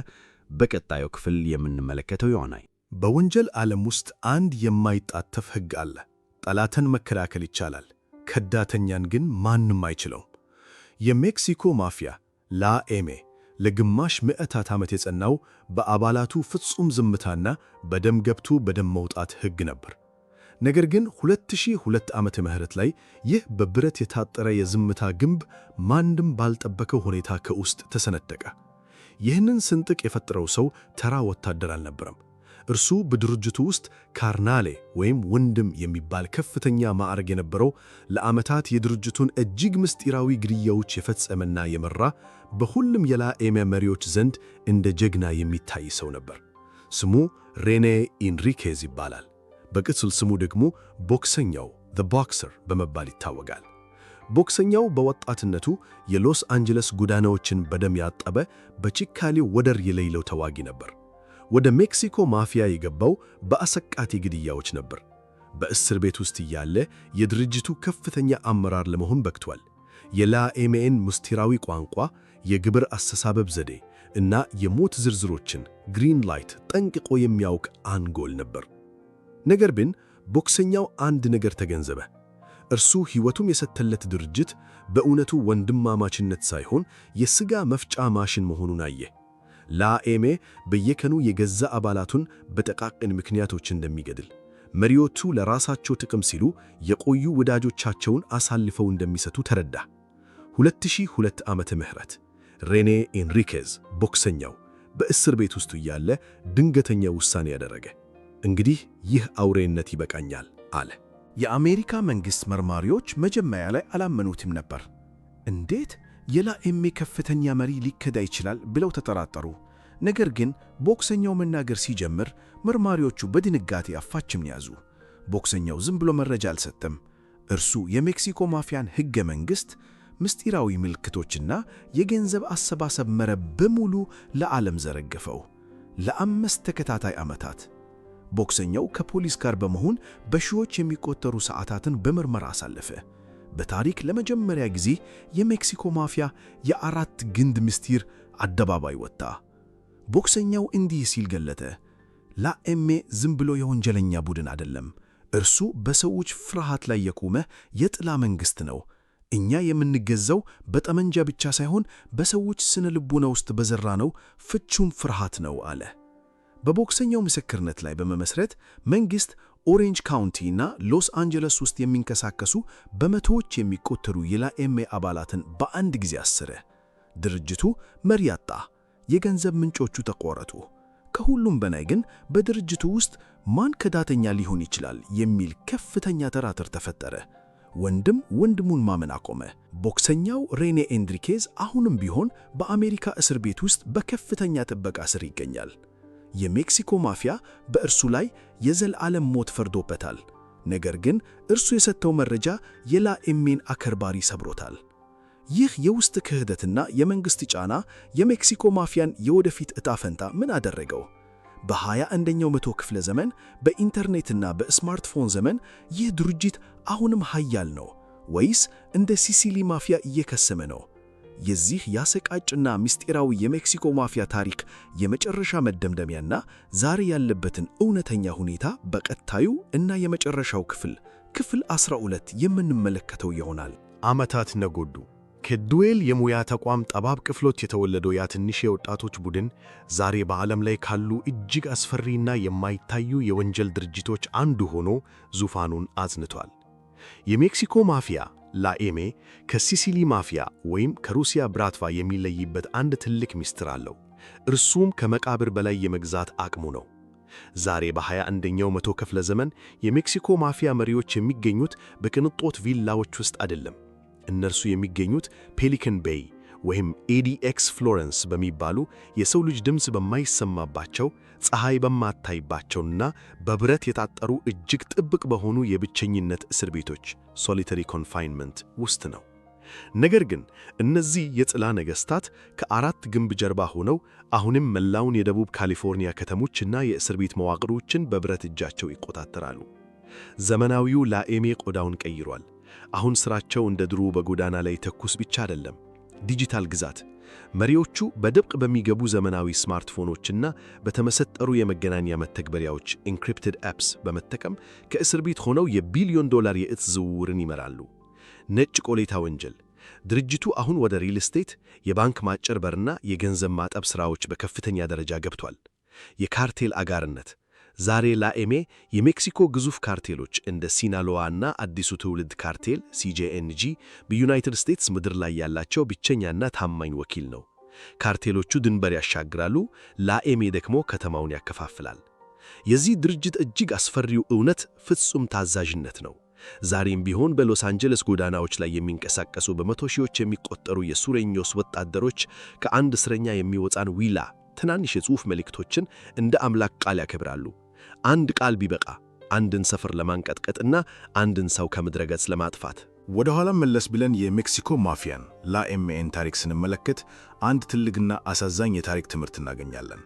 በቀጣዩ ክፍል የምንመለከተው ይሆናል። በወንጀል ዓለም ውስጥ አንድ የማይጣተፍ ሕግ አለ። ጠላትን መከላከል ይቻላል፣ ከዳተኛን ግን ማንም አይችለውም። የሜክሲኮ ማፊያ ላኤሜ ለግማሽ ምዕታት ዓመት የጸናው በአባላቱ ፍጹም ዝምታና በደም ገብቶ በደም መውጣት ሕግ ነበር። ነገር ግን 2002 ዓመተ ምህረት ላይ ይህ በብረት የታጠረ የዝምታ ግንብ ማንም ባልጠበቀው ሁኔታ ከውስጥ ተሰነጠቀ። ይህንን ስንጥቅ የፈጠረው ሰው ተራ ወታደር አልነበረም። እርሱ በድርጅቱ ውስጥ ካርናሌ ወይም ወንድም የሚባል ከፍተኛ ማዕረግ የነበረው፣ ለዓመታት የድርጅቱን እጅግ ምስጢራዊ ግድያዎች የፈጸመና የመራ፣ በሁሉም የላኤሜ መሪዎች ዘንድ እንደ ጀግና የሚታይ ሰው ነበር። ስሙ ሬኔ ኢንሪኬዝ ይባላል። በቅጽል ስሙ ደግሞ ቦክሰኛው ዘ ቦክሰር በመባል ይታወቃል። ቦክሰኛው በወጣትነቱ የሎስ አንጀለስ ጎዳናዎችን በደም ያጠበ፣ በጭካኔው ወደር የሌለው ተዋጊ ነበር። ወደ ሜክሲኮ ማፊያ የገባው በአሰቃቂ ግድያዎች ነበር። በእስር ቤት ውስጥ እያለ የድርጅቱ ከፍተኛ አመራር ለመሆን በቅቷል። የላኤሜን ምስጢራዊ ቋንቋ፣ የግብር አስተሳሰብ ዘዴ እና የሞት ዝርዝሮችን ግሪን ላይት ጠንቅቆ የሚያውቅ አንጎል ነበር። ነገር ግን ቦክሰኛው አንድ ነገር ተገንዘበ። እርሱ ሕይወቱን የሰጠለት ድርጅት በእውነቱ ወንድማማችነት ሳይሆን የሥጋ መፍጫ ማሽን መሆኑን አየ። ላኤሜ በየቀኑ የገዛ አባላቱን በጠቃቅን ምክንያቶች እንደሚገድል፣ መሪዎቹ ለራሳቸው ጥቅም ሲሉ የቆዩ ወዳጆቻቸውን አሳልፈው እንደሚሰጡ ተረዳ። 2002 ዓመተ ምህረት ሬኔ ኢንሪኬዝ ቦክሰኛው በእስር ቤት ውስጥ እያለ ድንገተኛ ውሳኔ ያደረገ። እንግዲህ ይህ አውሬነት ይበቃኛል አለ። የአሜሪካ መንግሥት መርማሪዎች መጀመሪያ ላይ አላመኑትም ነበር። እንዴት የላኤሜ ከፍተኛ መሪ ሊከዳ ይችላል ብለው ተጠራጠሩ። ነገር ግን ቦክሰኛው መናገር ሲጀምር መርማሪዎቹ በድንጋጤ አፋቸውን ያዙ። ቦክሰኛው ዝም ብሎ መረጃ አልሰጠም። እርሱ የሜክሲኮ ማፊያን ሕገ መንግሥት፣ ምስጢራዊ ምልክቶችና የገንዘብ አሰባሰብ መረብ በሙሉ ለዓለም ዘረገፈው። ለ5 ተከታታይ ዓመታት ቦክሰኛው ከፖሊስ ጋር በመሆን በሺዎች የሚቆጠሩ ሰዓታትን በምርመራ አሳለፈ። በታሪክ ለመጀመሪያ ጊዜ የሜክሲኮ ማፊያ የአራት ግንድ ምስጢር አደባባይ ወጣ። ቦክሰኛው እንዲህ ሲል ገለጠ። ላኤሜ ዝም ብሎ የወንጀለኛ ቡድን አይደለም። እርሱ በሰዎች ፍርሃት ላይ የቆመ የጥላ መንግሥት ነው። እኛ የምንገዛው በጠመንጃ ብቻ ሳይሆን በሰዎች ስነ ልቦና ውስጥ በዘራነው ፍጹም ፍርሃት ነው አለ። በቦክሰኛው ምስክርነት ላይ በመመስረት መንግሥት ኦሬንጅ ካውንቲ እና ሎስ አንጀለስ ውስጥ የሚንቀሳቀሱ በመቶዎች የሚቆጠሩ የላኤሜ አባላትን በአንድ ጊዜ አሰረ። ድርጅቱ መሪ አጣ። የገንዘብ ምንጮቹ ተቋረጡ። ከሁሉም በላይ ግን በድርጅቱ ውስጥ ማን ከዳተኛ ሊሆን ይችላል የሚል ከፍተኛ ተራትር ተፈጠረ። ወንድም ወንድሙን ማመን አቆመ። ቦክሰኛው ሬኔ ኢንሪኬዝ አሁንም ቢሆን በአሜሪካ እስር ቤት ውስጥ በከፍተኛ ጥበቃ ስር ይገኛል። የሜክሲኮ ማፊያ በእርሱ ላይ የዘላለም ሞት ፈርዶበታል። ነገር ግን እርሱ የሰጠው መረጃ የላኤሜን አከርባሪ ሰብሮታል። ይህ የውስጥ ክህደትና የመንግሥት ጫና የሜክሲኮ ማፊያን የወደፊት ዕጣ ፈንታ ምን አደረገው? በ21ኛው መቶ ክፍለ ዘመን በኢንተርኔትና በስማርትፎን ዘመን ይህ ድርጅት አሁንም ኃያል ነው ወይስ እንደ ሲሲሊ ማፊያ እየከሰመ ነው? የዚህ ያሰቃጭና ምስጢራዊ የሜክሲኮ ማፊያ ታሪክ የመጨረሻ መደምደሚያና ዛሬ ያለበትን እውነተኛ ሁኔታ በቀጣዩ እና የመጨረሻው ክፍል 12 የምንመለከተው ይሆናል። ዓመታት ነጎዱ። ከዱዌል የሙያ ተቋም ጠባብ ክፍሎች የተወለደው ያ ትንሽ የወጣቶች ቡድን ዛሬ በዓለም ላይ ካሉ እጅግ አስፈሪና የማይታዩ የወንጀል ድርጅቶች አንዱ ሆኖ ዙፋኑን አጽንቷል። የሜክሲኮ ማፊያ ላኤሜ ከሲሲሊ ማፊያ ወይም ከሩሲያ ብራትቫ የሚለይበት አንድ ትልቅ ምስጢር አለው። እርሱም ከመቃብር በላይ የመግዛት አቅሙ ነው። ዛሬ በ21ኛው መቶ ክፍለ ዘመን የሜክሲኮ ማፊያ መሪዎች የሚገኙት በቅንጦት ቪላዎች ውስጥ አይደለም። እነርሱ የሚገኙት ፔሊካን ቤይ ወይም ኤዲኤክስ ፍሎረንስ በሚባሉ የሰው ልጅ ድምፅ በማይሰማባቸው ፀሐይ በማታይባቸውና በብረት የታጠሩ እጅግ ጥብቅ በሆኑ የብቸኝነት እስር ቤቶች ሶሊተሪ ኮንፋይንመንት ውስጥ ነው። ነገር ግን እነዚህ የጥላ ነገሥታት ከአራት ግንብ ጀርባ ሆነው አሁንም መላውን የደቡብ ካሊፎርኒያ ከተሞችና የእስር ቤት መዋቅሮችን በብረት እጃቸው ይቆጣጠራሉ። ዘመናዊው ላኤሜ ቆዳውን ቀይሯል። አሁን ሥራቸው እንደ ድሮ በጎዳና ላይ ተኩስ ብቻ አይደለም፣ ዲጂታል ግዛት። መሪዎቹ በድብቅ በሚገቡ ዘመናዊ ስማርትፎኖችና በተመሰጠሩ የመገናኛ መተግበሪያዎች ኢንክሪፕትድ አፕስ በመጠቀም ከእስር ቤት ሆነው የቢሊዮን ዶላር የዕፅ ዝውውርን ይመራሉ። ነጭ ቆሌታ ወንጀል። ድርጅቱ አሁን ወደ ሪል ስቴት፣ የባንክ ማጭበርበርና የገንዘብ ማጠብ ሥራዎች በከፍተኛ ደረጃ ገብቷል። የካርቴል አጋርነት። ዛሬ ላኤሜ የሜክሲኮ ግዙፍ ካርቴሎች እንደ ሲናሎዋ እና አዲሱ ትውልድ ካርቴል ሲጄኤንጂ በዩናይትድ ስቴትስ ምድር ላይ ያላቸው ብቸኛና ታማኝ ወኪል ነው። ካርቴሎቹ ድንበር ያሻግራሉ፣ ላኤሜ ደግሞ ከተማውን ያከፋፍላል። የዚህ ድርጅት እጅግ አስፈሪው እውነት ፍጹም ታዛዥነት ነው። ዛሬም ቢሆን በሎስ አንጀለስ ጎዳናዎች ላይ የሚንቀሳቀሱ በመቶ ሺዎች የሚቆጠሩ የሱሬኞስ ወታደሮች ከአንድ እስረኛ የሚወጣን ዊላ ትናንሽ የጽሑፍ መልእክቶችን እንደ አምላክ ቃል ያከብራሉ። አንድ ቃል ቢበቃ አንድን ሰፈር ለማንቀጥቀጥና አንድን ሰው ከምድረ ገጽ ለማጥፋት። ወደ ኋላ መለስ ብለን የሜክሲኮ ማፊያን ላኤምኤን ታሪክ ስንመለከት አንድ ትልቅና አሳዛኝ የታሪክ ትምህርት እናገኛለን።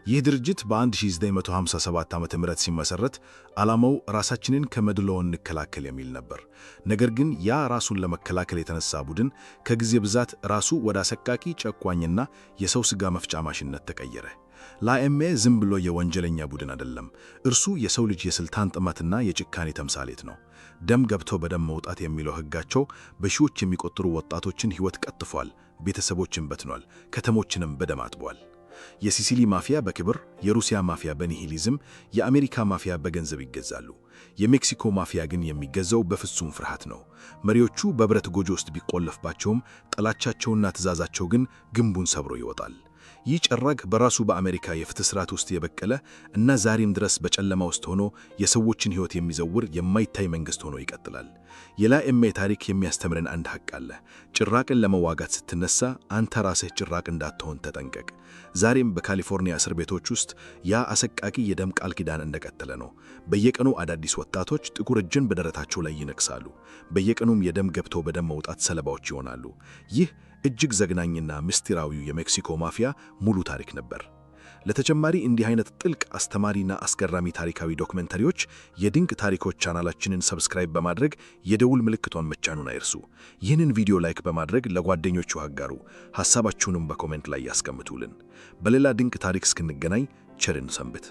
ይህ ድርጅት በ1957 ዓ.ም ሲመሰረት ዓላማው ራሳችንን ከመድሎ እንከላከል የሚል ነበር። ነገር ግን ያ ራሱን ለመከላከል የተነሳ ቡድን ከጊዜ ብዛት ራሱ ወደ አሰቃቂ ጨቋኝና የሰው ሥጋ መፍጫ ማሽንነት ተቀየረ። ላኤምኤ ዝም ብሎ የወንጀለኛ ቡድን አይደለም። እርሱ የሰው ልጅ የስልጣን ጥማትና የጭካኔ ተምሳሌት ነው። ደም ገብቶ በደም መውጣት የሚለው ሕጋቸው በሺዎች የሚቆጠሩ ወጣቶችን ሕይወት ቀጥፏል፣ ቤተሰቦችን በትኗል፣ ከተሞችንም በደም አጥቧል። የሲሲሊ ማፊያ በክብር፣ የሩሲያ ማፊያ በኒሂሊዝም፣ የአሜሪካ ማፊያ በገንዘብ ይገዛሉ። የሜክሲኮ ማፊያ ግን የሚገዛው በፍጹም ፍርሃት ነው። መሪዎቹ በብረት ጎጆ ውስጥ ቢቆለፍባቸውም ጥላቻቸውና ትዕዛዛቸው ግን ግንቡን ሰብሮ ይወጣል። ይህ ጨራግ በራሱ በአሜሪካ የፍትህ ሥርዓት ውስጥ የበቀለ እና ዛሬም ድረስ በጨለማ ውስጥ ሆኖ የሰዎችን ሕይወት የሚዘውር የማይታይ መንግሥት ሆኖ ይቀጥላል። የላኤምኤ ታሪክ የሚያስተምረን አንድ ሐቅ አለ። ጭራቅን ለመዋጋት ስትነሳ አንተ ራስህ ጭራቅ እንዳትሆን ተጠንቀቅ። ዛሬም በካሊፎርኒያ እስር ቤቶች ውስጥ ያ አሰቃቂ የደም ቃል ኪዳን እንደቀጠለ ነው። በየቀኑ አዳዲስ ወጣቶች ጥቁር እጅን በደረታቸው ላይ ይነክሳሉ። በየቀኑም የደም ገብቶ በደም መውጣት ሰለባዎች ይሆናሉ። ይህ እጅግ ዘግናኝና ምስጢራዊው የሜክሲኮ ማፊያ ሙሉ ታሪክ ነበር። ለተጨማሪ እንዲህ አይነት ጥልቅ አስተማሪና አስገራሚ ታሪካዊ ዶክመንተሪዎች የድንቅ ታሪኮች ቻናላችንን ሰብስክራይብ በማድረግ የደውል ምልክቷን መጫኑን አይርሱ። ይህንን ቪዲዮ ላይክ በማድረግ ለጓደኞቹ አጋሩ። ሐሳባችሁንም በኮሜንት ላይ ያስቀምጡልን። በሌላ ድንቅ ታሪክ እስክንገናኝ ቸርን ሰንብት።